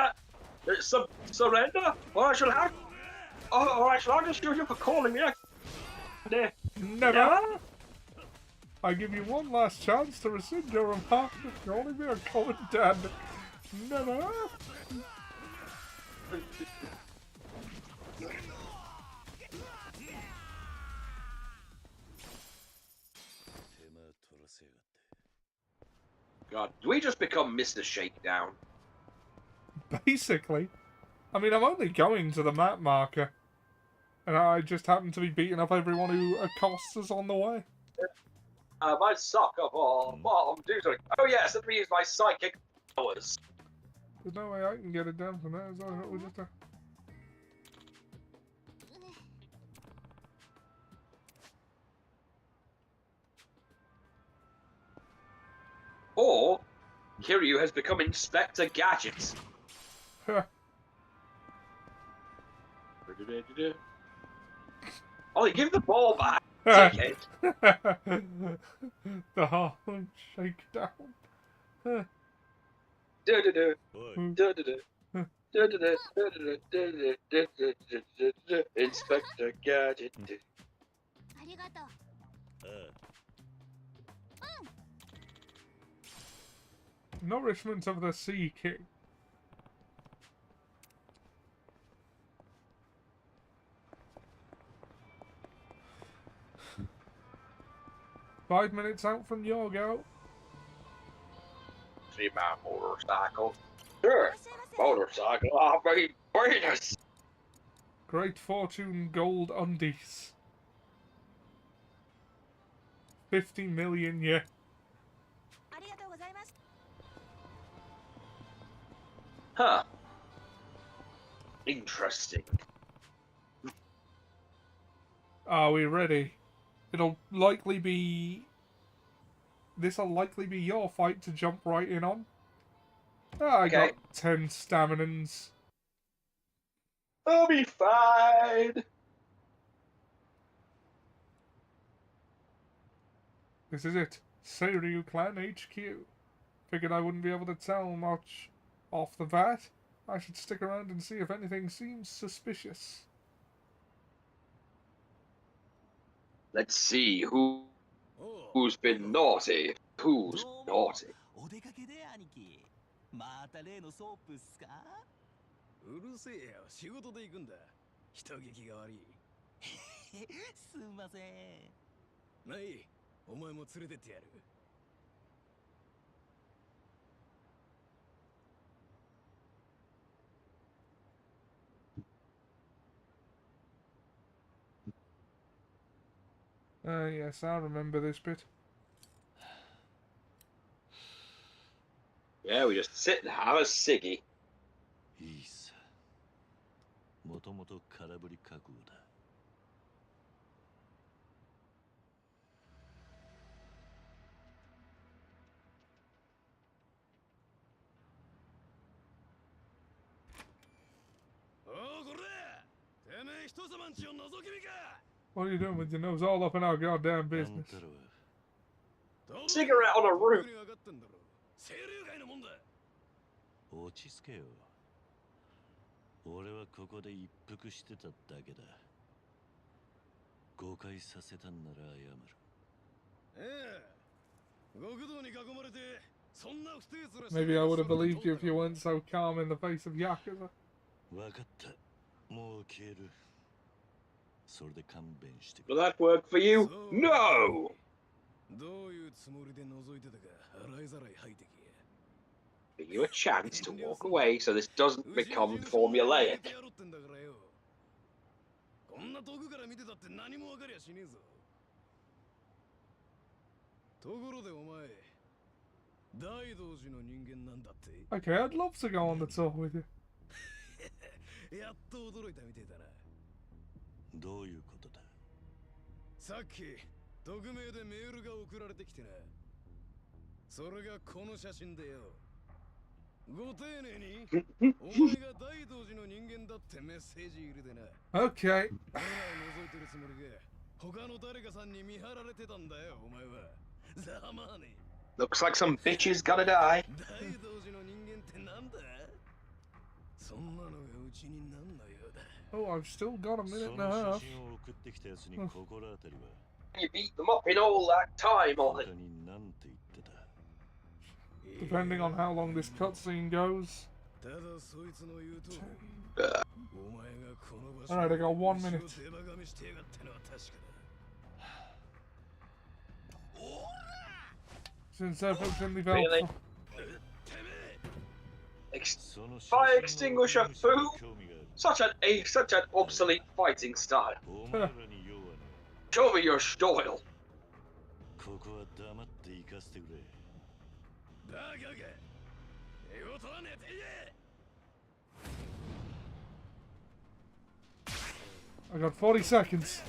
surrender, or I shall have... or I shall have to shoot you for calling me a... Never! I give you one last chance to rescind your remark of calling me a common dad. Never! God, do we just become Mr. Shakedown? Basically. I mean, I'm only going to the map marker. And I just happen to be beating up everyone who accosts us on the way. My soccer ball. Well, oh yes, let me use my psychic powers. There's no way I can get it down from there, so we'll just... Or, Kiryu has become Inspector Gadget. Ollie, give the ball back. Take it. The Harlem Shakedown. Do-do-do. Do-do-do. Inspector Gadget. ありがとう。あ Nourishment of the Sea King. Five minutes out from your go. See my motorcycle. Sure, motorcycle operators. Great Fortune Gold Undies. 50 million, yeah. ありがとうございます。 Huh. Interesting. Are we ready? This'll likely be your fight to jump right in on. I Okay. got 10 staminans. I'll be fine. This is it. Seiryu Clan HQ. Figured I wouldn't be able to tell much off the bat. I should stick around and see if anything seems suspicious. Let's see who's お been naughty. Who's どうも naughty? お出かけで兄貴また例のソープっすかうるせえよ仕事で行くんだ人聞きが悪いすんませんないお前も連れてってやる Yes, I remember this bit. Yeah, we just sit and have a ciggy. いいさもともと空振り覚悟だ おおこれてめえ人様んちを覗き見か What are you doing with your nose all up in our goddamn あん business? たらは Cigarette on a roof. に上がったんだろ清流会のもんだ落ち着けよ俺はここで一服してただけだ誤解させたんなら謝るええ極道に囲まれてそんな不定面 Maybe I would have believed you if you weren't so calm in the face of Yakuza. 分かったもう消えるそれで勘弁してく Will れ that work for you? No! どういうつもりで覗いてたか洗いざらい吐いてけ Give you a chance to walk away so this doesn't become formulaic. こんな遠くから見てたって何も分かりゃしねえぞところでお前大道寺の人間なんだって Okay, I'd love to go on the tour with you. やっと驚いたみてえだなどういうことださっき匿名でメールが送られてきてなそれがこの写真でよご丁寧にお前が大道寺の人間だってメッセージ入れてな Okay. 俺らを覗いてるつもりが他の誰かさんに見張られてたんだよお前はざまあね Looks like some bitch is gonna die. 大道寺の人間ってなんだそんなのがうちになんのようだ Oh, I've still got a そ minute の and a 写 half. 真を送ってきたやつに心当たりは You beat them up in all that time, 他 Ollie. に何て言ってた Depending on how long this cutscene goes. ただそいつの言うとお前がこの場所 Alright, I got 1 minute. 手ばがみしてやがったのは確かだ Since everything Really? developed. Fire extinguisher foo? Such an obsolete fighting style. Show me your style. ここは黙って行かせてくれバカが仕事は寝ていえ I got 40 seconds.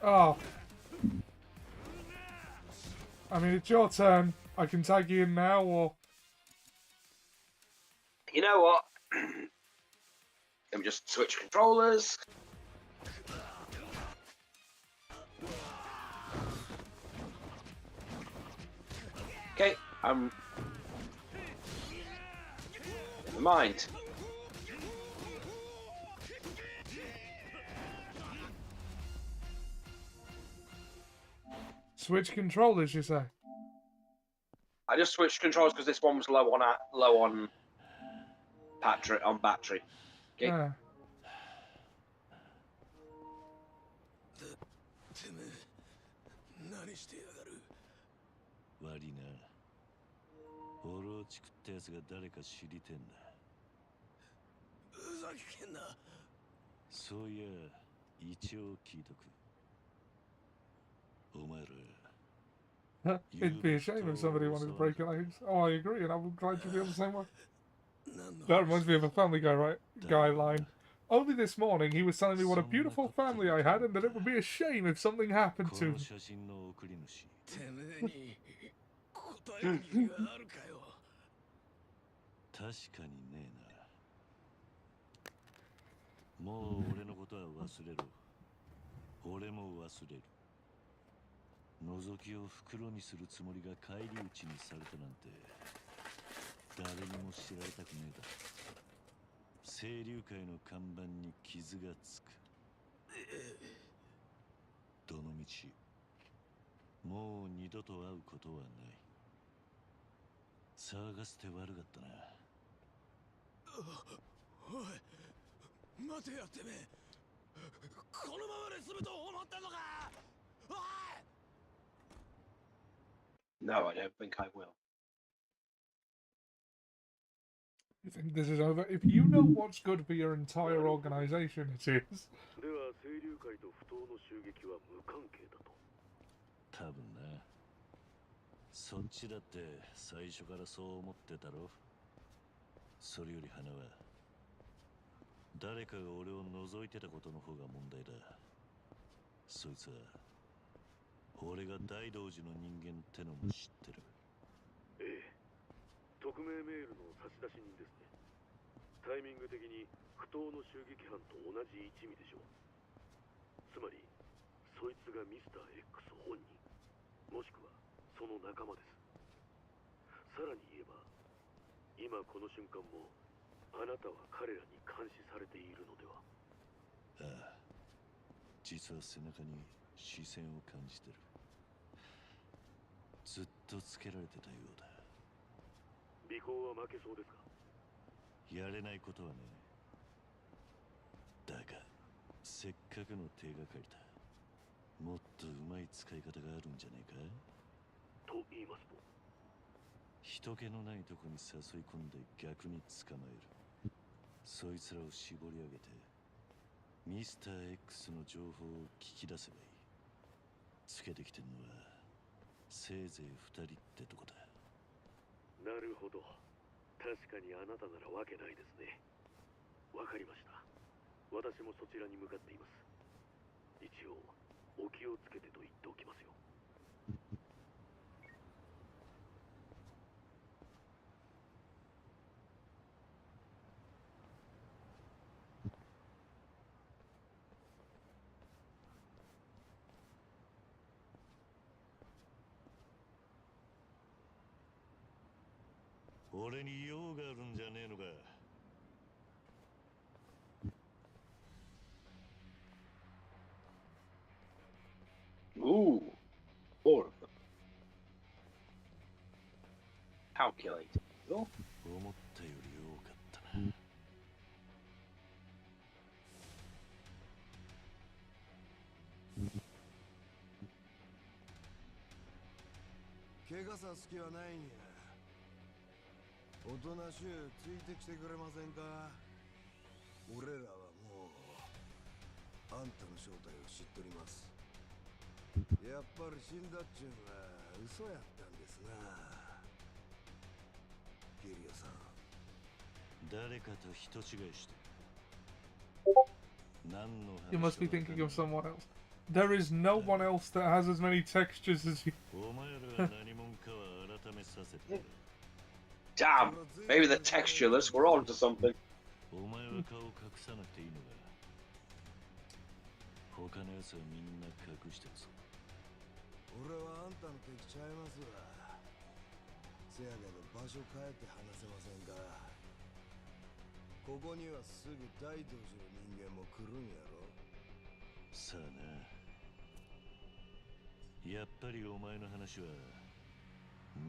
Oh. I mean, it's your turn. I can tag you in now, or... You know what? Let me just switch controllers. Okay, never mind. Switch controllers, you say? I just switched controls because this one was low on battery. Okay. Yeah. てめえ何してやがる。悪いな。オロチクってやつが誰か知りてんだ。ふざけんな。そういや一応聞いとく。お前ら。 It'd be a shame if somebody wanted to break your legs. Oh, I agree, and I'm glad you feel the same way. That reminds me of a Family Guy line. Only this morning he was telling me what a beautiful family I had and that it would be a shame if something happened to me. てめえに答える義があるかよ。確かにねえな。もう俺のことは忘れろ。俺も忘れる。覗きを袋にするつもりが返り討ちにされたなんて誰にも知られたくねえだ。清流会の看板に傷がつく。どのみちもう二度と会うことはない。騒がせて悪かったな。おい待てやてめえ。このままで済むと思ったのか。おい。 No, I don't think I will. You think this is over? If you know what's good for your entire organization, it is. では清流会と不当の襲撃は無関係だと。多分な。そっちだって最初からそう思ってたろ。それより花は誰かが俺を覗いてたことの方が問題だ。そいつは俺が大道寺の人間ってのも知ってる。ええ、匿名メールの差出人ですね。タイミング的に不当の襲撃犯と同じ一味でしょう。つまりそいつがミスター X 本人、もしくはその仲間です。さらに言えば今この瞬間もあなたは彼らに監視されているのでは。ああ、実は背中に視線を感じてる。ずっとつけられてたようだ。尾行は負けそうですか。やれないことはね。だがせっかくの手がかりだ。もっとうまい使い方があるんじゃねえか。と言いますと、人気のないとこに誘い込んで逆に捕まえる。そいつらを絞り上げてミスター X の情報を聞き出せばいい。つけてきてんのはせいぜい2人ってとこだ。なるほど。確かにあなたならわけないですね。わかりました。私もそちらに向かっています。一応お気をつけてと言っておきますよ。俺に用があるんじゃねえのか。Ooh, 4 of them. Calculated. Oh. 思ったより多かったな。怪我さす気はないんや。おとなしゅうついてきてくれませんか。俺らはもうあんたの正体を知っております。やっぱり死んだっちゅうんは嘘やったんですな。キリアさん。誰かと人違いして。何の話 You must be thinking of someone else. There is no one else that has as many textures as you. お前らが何者かは改めさせてくれ Damn, maybe the textureless were on to something. お前は顔を隠さなくていいのか他の奴はみんな隠してるぞ俺はあんたの敵ちゃいますわせやけど場所変えて話せませんかここにはすぐ大同士の人間も来るんやろさあなやっぱりお前の話は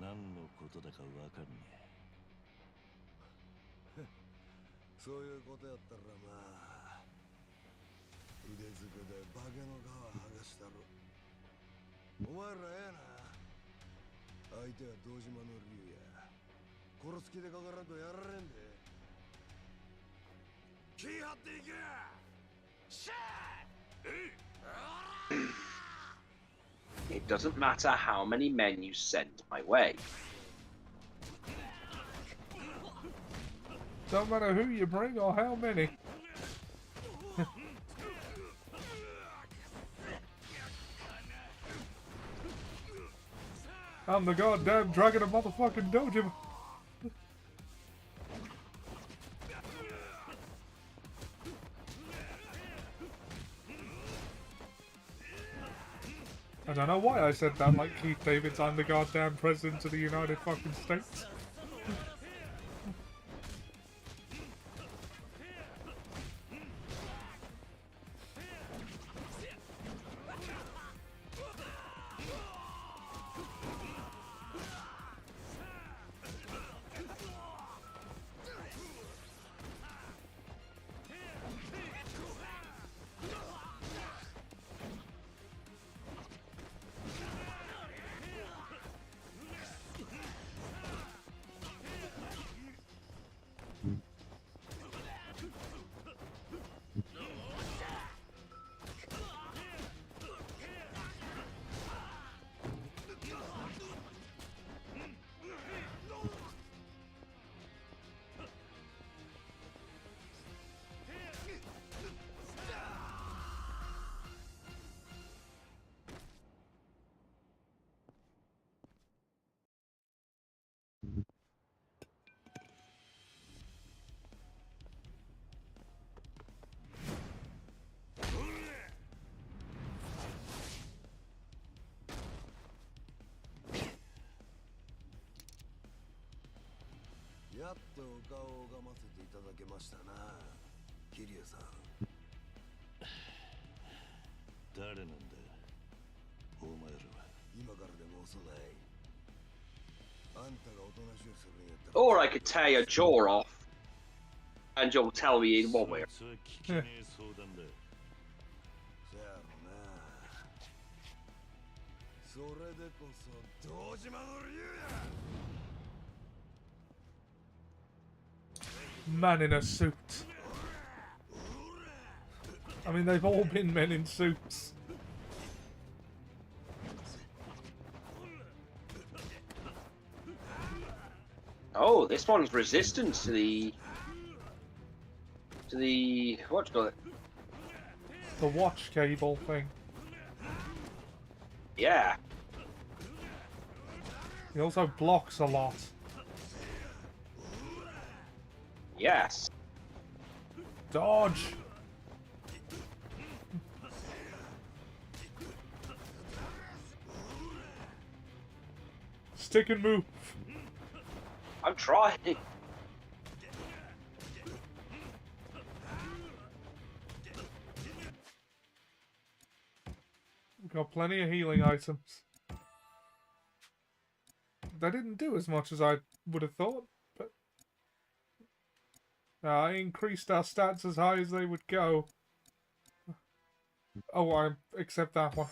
何のことだかわかんねえそういうことやったらまあ腕ずくで化けの皮剥がしたろお前らええな相手は堂島の竜や殺す気でかからんとやられんで気張っていけシャー It doesn't matter how many men you send my way. Don't matter who you bring or how many. I'm the goddamn dragon of motherfucking Dojima. I don't know why I said that like Keith David's I'm the goddamn president of the United fucking States.やっとお顔を拝ませていただけましたな桐生さん誰なんだお前らは今からでも遅ないあんたがおとなしゅうするんやったら Or I could tear your jaw off, and you'll tell me in one way. そいつは聞けねえ相談だせやろなそれでこそ堂島の竜や Man in a suit. I mean, they've all been men in suits. Oh, this one's resistant to the what do you call it? The watch cable thing. Yeah. He also blocks a lot. Yes. Dodge! Stick and move. I'm trying. We've got plenty of healing items. They didn't do as much as I would have thought, but I increased our stats as high as they would go. Oh, I accept that one.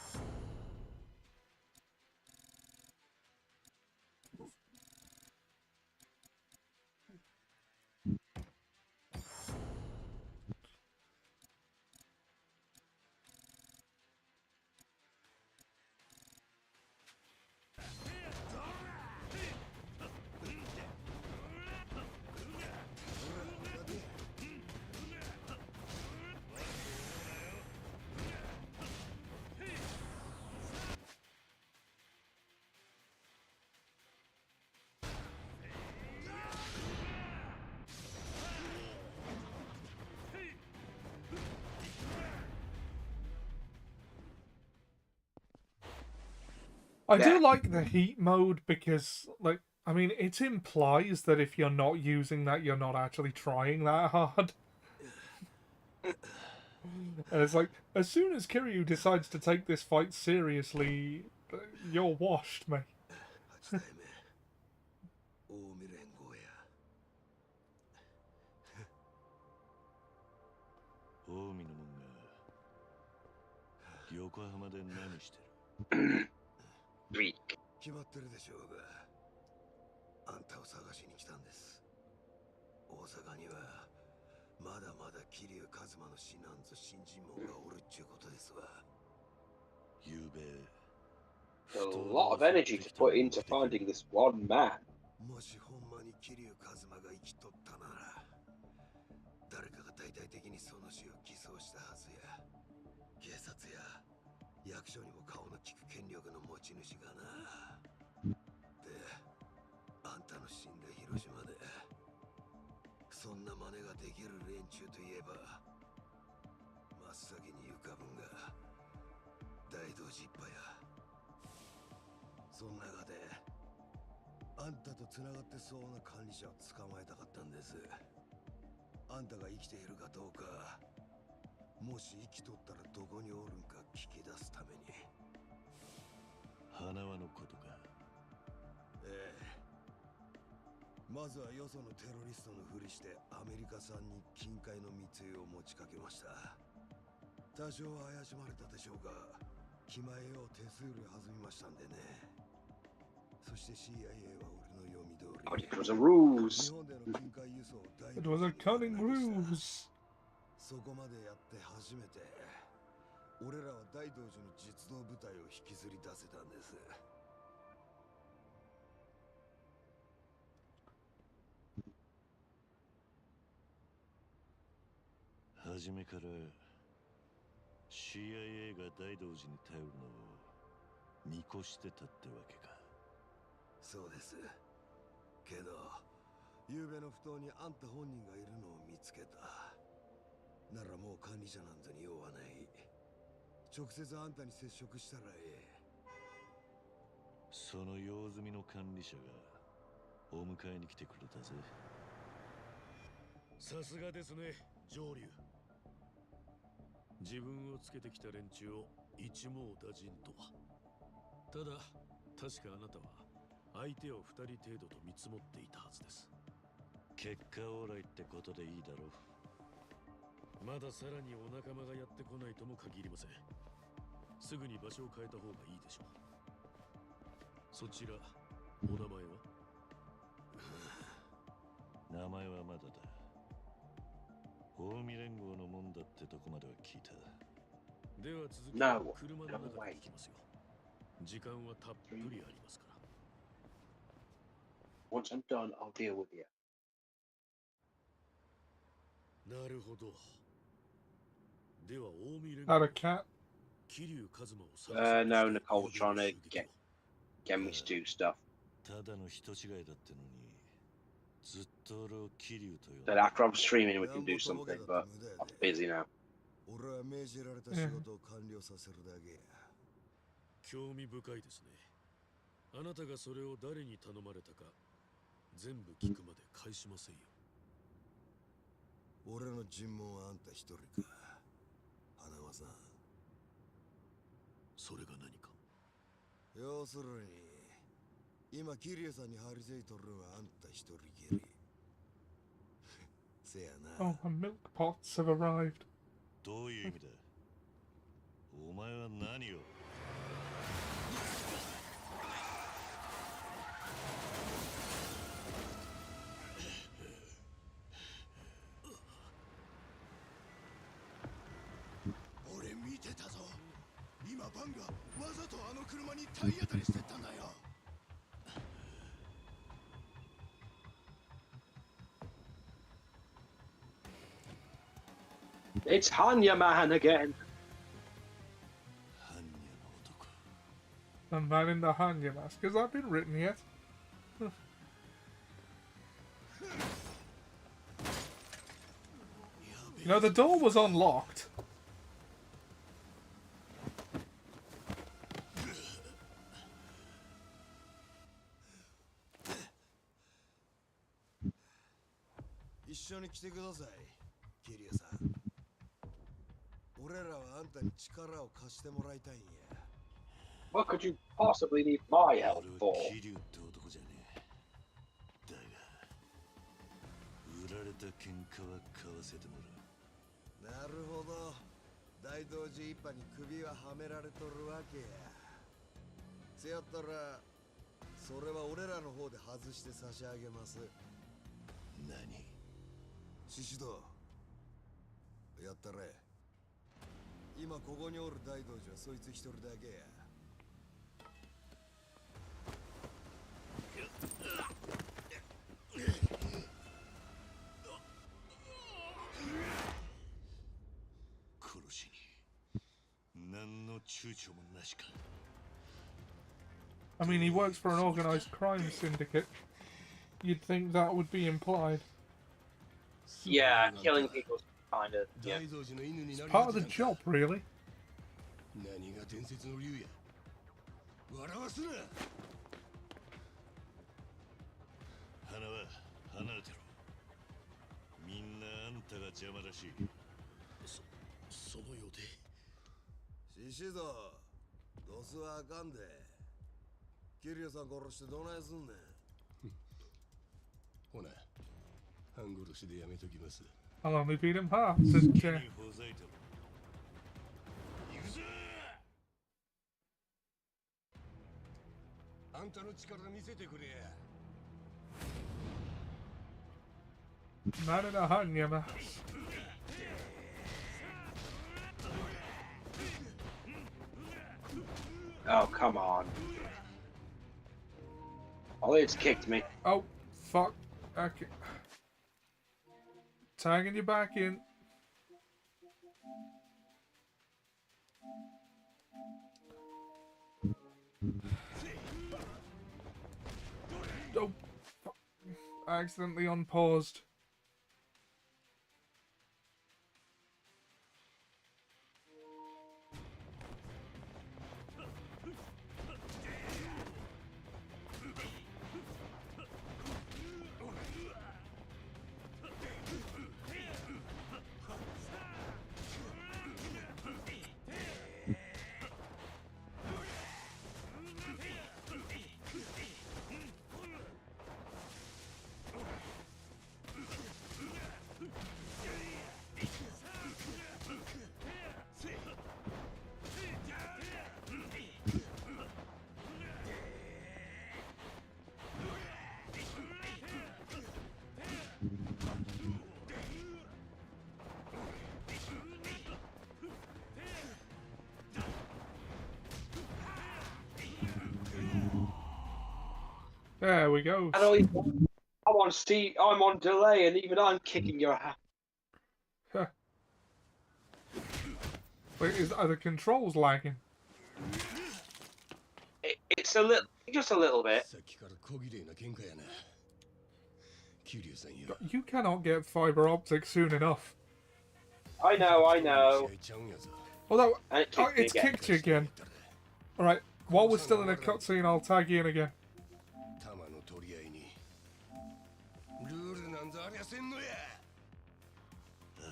I do Yeah. like the heat mode because, like, I mean, it implies that if you're not using that, you're not actually trying that hard. And it's like, as soon as Kiryu decides to take this fight seriously, you're washed, mate. 8代目近江連合や近江のもんが横浜で何してる？ Greek. 決まってるでしょうが、あんたを探しに来たんです。大阪にはまだまだ桐生一馬の死なんぞ新人門がおるっちゅうことですわ。ゆうべ A lot of energy to put into finding this one man. もしほんまに桐生一馬が生きとったなら、誰かが大々的にその死を偽装したはずや。警察や役所にも顔の利く権力の持ち主がな。で、あんたの死んだ広島でそんな真似ができる連中といえば、真っ先に浮かぶんが大道寺一派や。そん中であんたとつながってそうな管理者を捕まえたかったんです。あんたが生きているかどうか、もし生きとったらどこにおるんか聞き出すために。花輪のことか。ええ。まずはよそのテロリストのふりしてアメリカ産に金塊の密輸を持ちかけました。多少は怪しまれたでしょうが、気前を手数料弾みましたんでね。そして CIA は俺の読み通り。 Oh, it was a ruse. 日本での金塊輸送を大 It was a cunning ruse. そこまでやって初めて俺らは大道寺の実動部隊を引きずり出せたんです。初めから CIA が大道寺に頼るのを見越してたってわけか。そうです。けど昨夜の埠頭にあんた本人がいるのを見つけた。ならもう管理者なんぞに用はない。直接あんたに接触したらええ。その用済みの管理者がお迎えに来てくれたぜ。さすがですね、上流。自分をつけてきた連中を一網打尽とは。ただ確かあなたは相手を2人程度と見積もっていたはずです。結果オーライってことでいいだろう。まださらにお仲間がやってこないとも限りません。すぐに場所を変えた方がいいでしょう。そちらお名前は？名前はまだだ。近江連合のもんだってとこまでは聞いた。では続きは車の中で聞きますよ。時間はたっぷりありますから。Once I'm done, I'll deal with you. なるほど。では近江連 Had 合 a cat. 桐生一馬を探 No, Nicole's trying to get me to do stuff. ただの人違いだってのにずっと俺を桐生と呼ん Then で after I'm streaming, we can do something, but I'm busy now. 俺は命じられた仕事を完了させるだけや。興味深いですね。あなたがそれを誰に頼まれたか全部聞くまで返しませんよ。俺の尋問はあんた一人か、花輪さん。それが何か？要するに今桐生さんに張り付いとるのはあんた一人きり。せやな。 Oh, my milk pots have arrived. どういう意味だ？お前は何を？俺見てたぞ。今バンがわざとあの車に体当たりしてったんだよ。It's Hanya Man again. 犯人の男。 The man in the Hanya mask. Has that been written yet? You know, the door was unlocked. 一緒に来てください、キリアさん。俺らはあんたに力を貸してもらいたいんや。 What could you possibly need my 俺 help は for? 桐生って男じゃねえ。だが売られた喧嘩は買わせてもらう。なるほど。大道寺一派に首ははめられとるわけや。せやったらそれは俺らの方で外して差し上げます。何？獅子堂やったれ。今ここにおる大道寺はそいつ一人だけや。殺しに何の躊躇もなしか。 I mean, he works for an organised crime syndicate. You'd think that would be implied. Yeah, killing people's kind of. Yeah. 大道寺の犬になり Part of the job, really. 何が伝説の竜や。笑わすな。花は離れてろ。みんなあんたが邪魔だし。その予定。獅子堂ドスはあかんで。キリアさん殺してどないすんねん。ほな、半殺しでやめときます。 I'll only beat him half. Said, 手にほざいてろ。行くぞ。あんたの力見せてくれや。 Man in a hand, you know. Oh, come on. Oh, it's kicked me. Oh, fuck. Okay. Tagging you back in. Oh, fuck. Accidentally unpaused. There we go. And I'm on delay, and even I'm kicking your ass. Wait, are the controls lagging? It's a little, just a little bit. さっきから小綺麗な喧嘩やな。桐生さんよ。 You cannot get fiber optic soon enough. I know, I know. 試合ちゃうんやぞ。 Although, And it oh, kicked me it's again. kicked you again. Alright, while we're still in a cutscene, I'll tag you in again. 弾の取り合いに。ルールなんざありゃせんのや。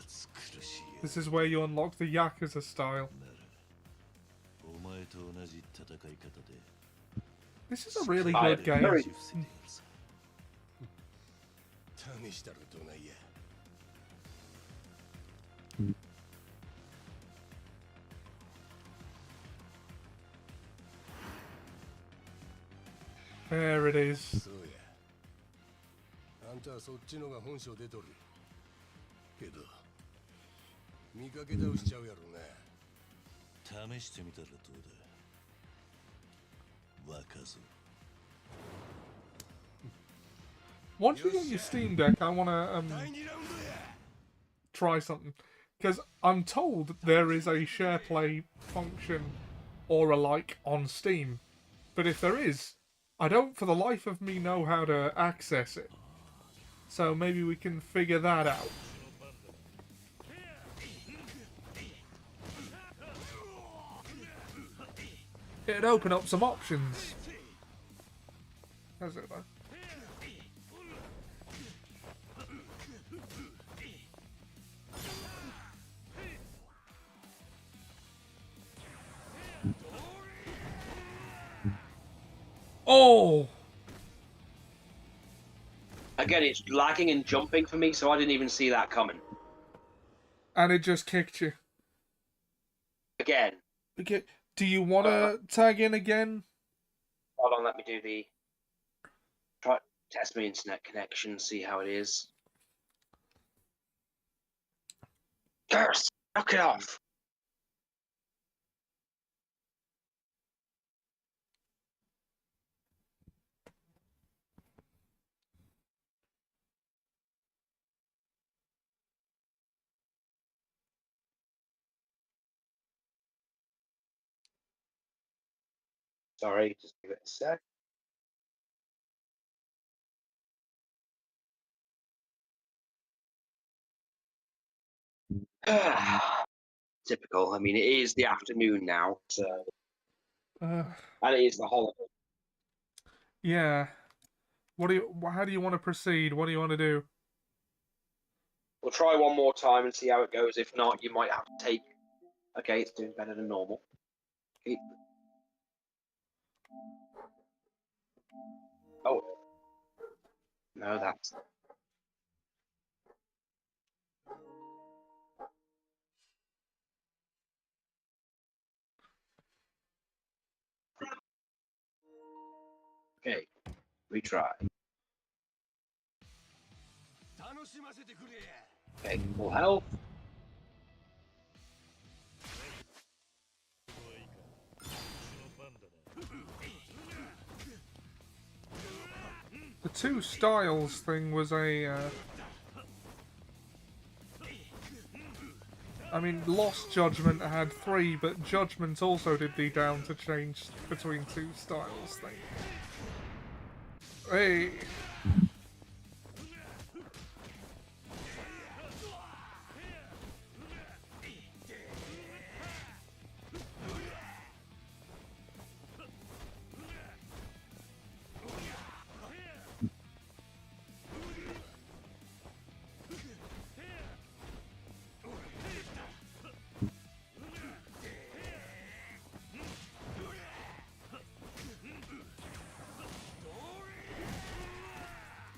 暑苦しいよ。 This is where you unlock the Yakuza style. なら、お前と同じ戦い方で。 This is a really I good game. very- 試したらどないや。 There it is. そうや。あんたはそっちのが本性出とる。けど、見かけ倒しちゃうやろな。試してみたらどうだ。若造。 Once you get your Steam Deck, I want to 第2ラウンドや。 try something. Because I'm told there is a share play function or a like on Steam. But if there is, I don't for the life of me know how to access it. So maybe we can figure that out. It'd open up some options. How's it though? Oh! Again, it's lagging and jumping for me, so I didn't even see that coming. And it just kicked you. Again. Okay. Do you want to tag in again? Hold on, let me do the... Try test my internet connection, see how it is. Curse! Knock it off! Sorry, just give it a sec. Typical. I mean, it is the afternoon now, so... Uh, And it is the holiday. yeah. How do you want to proceed? What do you want to do? We'll try one more time and see how it goes. If not, you might have to take... Okay, it's doing better than normal. Okay. Oh. No, that's... Okay, retry. Okay, full health. The two styles thing was a... I mean, Lost Judgment had 3, but Judgment also did the down to change between 2 styles thing. Hey!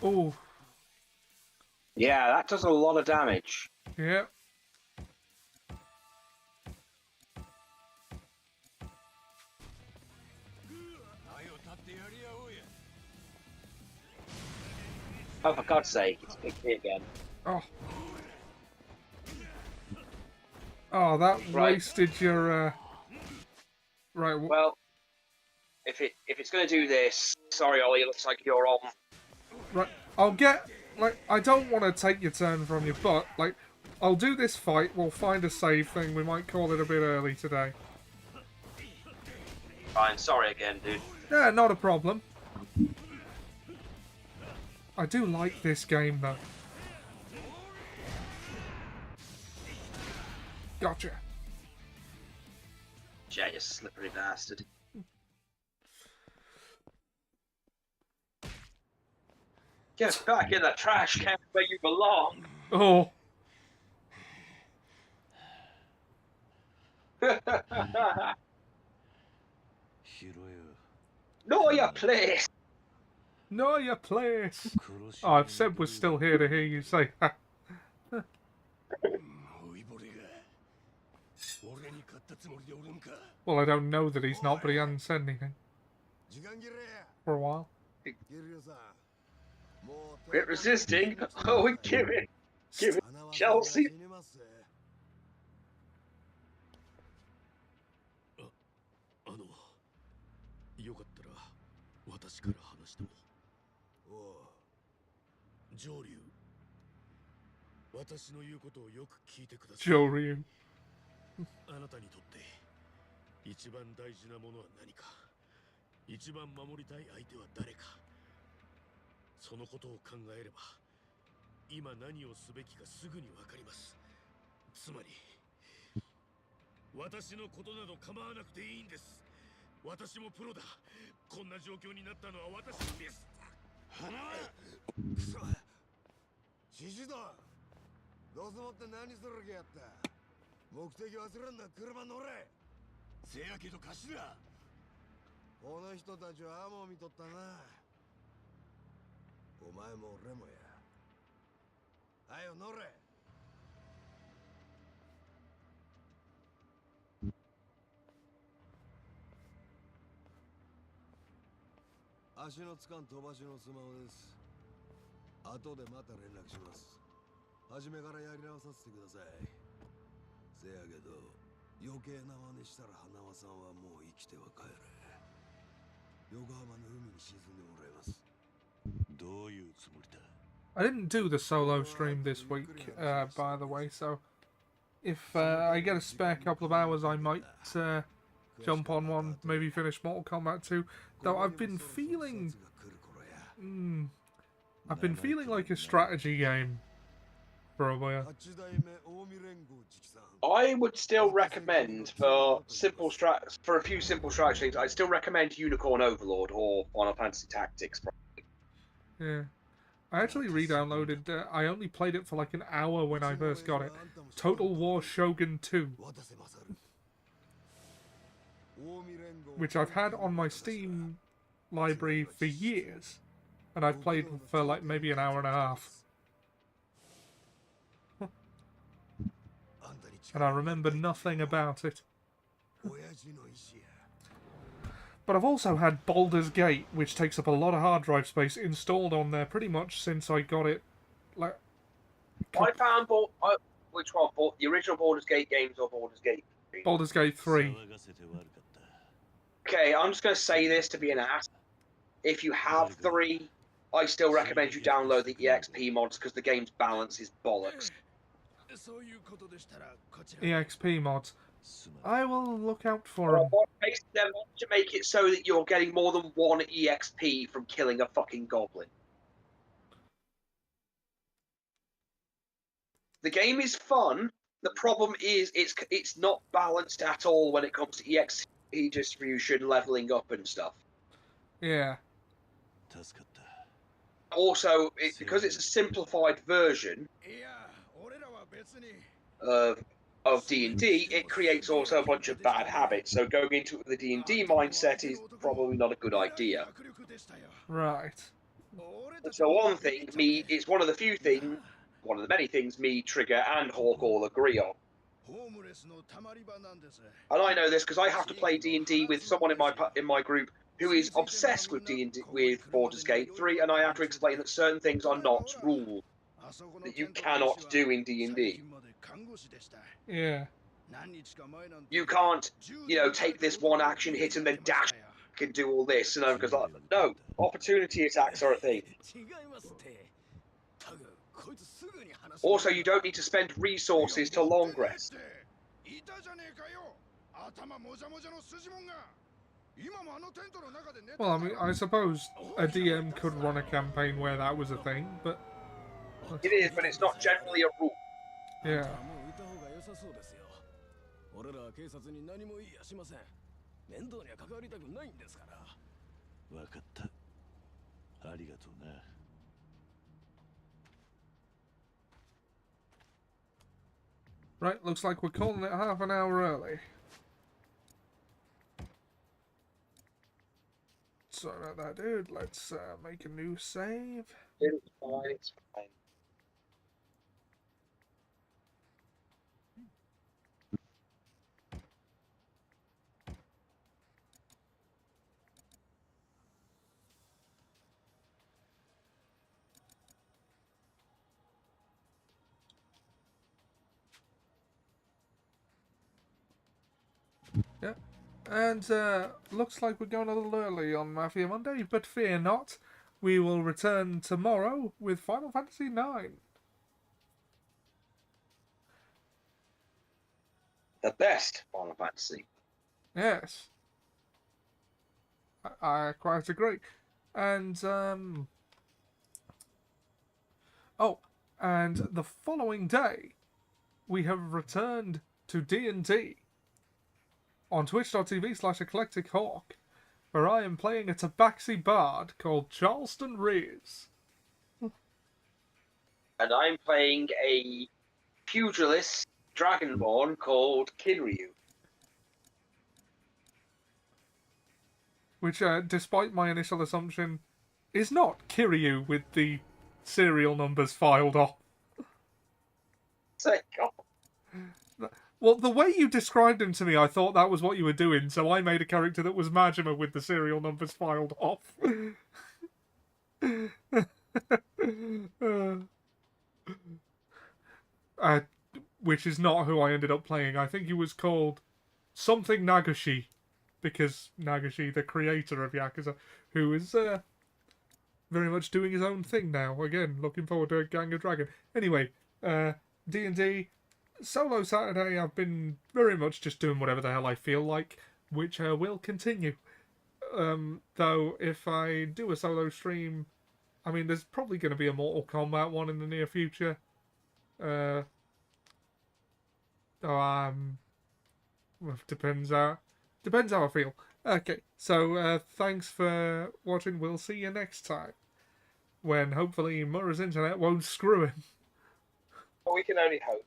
Oh. Yeah, that does a lot of damage. Yeah. Oh, for God's sake, it's picked me again. Oh. Oh, that Right. wasted your, Right. Well, if it's going to do this, sorry, Ollie, it looks like you're on. Right. I'll get... Like, I don't want to take your turn from you, but, like, I'll do this fight, we'll find a save thing, we might call it a bit early today. Fine, sorry again, dude. Yeah, not a problem. I do like this game, though. Gotcha. Yeah, you slippery bastard. Get back in the trash can where you belong. Oh. Know your place. Know your place. Oh, if Seb was still here to hear you say that. Well, I don't know that he's not, but he hasn't said anything. For a while. Quit resisting. Oh, give it. Give it, Chelsea. よかったら私から話しても。上流、私の言うことをよく聞いてください。 Joe Ryu. あなたにとって一番大事なものは何か、一番守りたい相手は誰か。そのことを考えれば今何をすべきかすぐにわかります。つまり私のことなど構わなくていいんです。私もプロだ。こんな状況になったのは私のミス。花はくそ。獅子だ。どうせもって何する気やった。目的忘れんな。車乗れ。せやけど頭、この人たちはアモを見とったな。お前も俺もや。はよ乗れ。足のつかん飛ばしのスマホです。後でまた連絡します。初めからやり直させてください。せやけど余計な真似したら花輪さんはもう生きては帰れ。横浜の海に沈んでもらいます。どういうつもりだ。 I didn't do the solo stream this week, by the way, so if I get a spare couple of hours, I might jump on one, maybe finish Mortal Kombat 2. Though I've been feeling like a strategy game for a while. I would still recommend for a few simple strategies. I'd still recommend Unicorn Overlord or Final Fantasy Tactics. Yeah. I actually re-downloaded, I only played it for like an hour when I first got it. Total War Shogun 2. Which I've had on my Steam library for years. And I've played for like maybe an hour and a half. And I remember nothing about it. But I've also had Baldur's Gate, which takes up a lot of hard drive space, installed on there pretty much since I got it. Like, I found which one? The original Baldur's Gate games or Baldur's Gate 3? Baldur's Gate 3. Okay, I'm just going to say this to be an ass. If you have 3, I still recommend you download the EXP mods because the game's balance is bollocks. EXP mods. I will look out for them. Basically, they want to make it so that you're getting more than 1 EXP from killing a fucking goblin. The game is fun. The problem is it's not balanced at all when it comes to EXP distribution, leveling up and stuff. Yeah. Also, because it's a simplified version of D&D, it creates also a bunch of bad habits. So going into it with the D&D mindset is probably not a good idea. Right. So one thing, it's one of the few things, one of the many things me, Trigger, and Hawk all agree on. And I know this because I have to play D&D with someone in my group who is obsessed with D&D, with Baldur's Gate 3, and I have to explain that certain things are not rules that you cannot do in D&D. Yeah. You can't, take this one action hit and then dash and do all this. And because no, opportunity attacks are a thing. Also, you don't need to spend resources to long rest. Well, I mean, I suppose a DM could run a campaign where that was a thing, but... It is, but it's not generally a rule. Yeah. Right, looks like we're calling it half an hour early. Sorry about that, dude. Let's make a new save. It's fine, it's fine. Yeah. And looks like we're going a little early on Mafia Monday, but fear not. We will return tomorrow with Final Fantasy IX. The best Final Fantasy. Yes. I quite agree. And, oh, and the following day, we have returned to D&D on twitch.tv/eclectichawk, where I am playing a tabaxi bard called Charleston Rees. And I'm playing a pugilist dragonborn called Kinryu. which, despite my initial assumption, is not Kiryu with the serial numbers filed off. Say, God. Well, the way you described him to me, I thought that was what you were doing, so I made a character that was Majima with the serial numbers filed off. Which is not who I ended up playing. I think he was called something Nagashi, because Nagashi, the creator of Yakuza, who is very much doing his own thing now. Again, looking forward to Gang of Dragon. Anyway, D&D Solo Saturday, I've been very much just doing whatever the hell I feel like, which will continue. Though, if I do a solo stream, I mean, there's probably going to be a Mortal Kombat one in the near future. Depends how I feel. Okay, so thanks for watching. We'll see you next time, when hopefully Mura's internet won't screw him. We can only hope.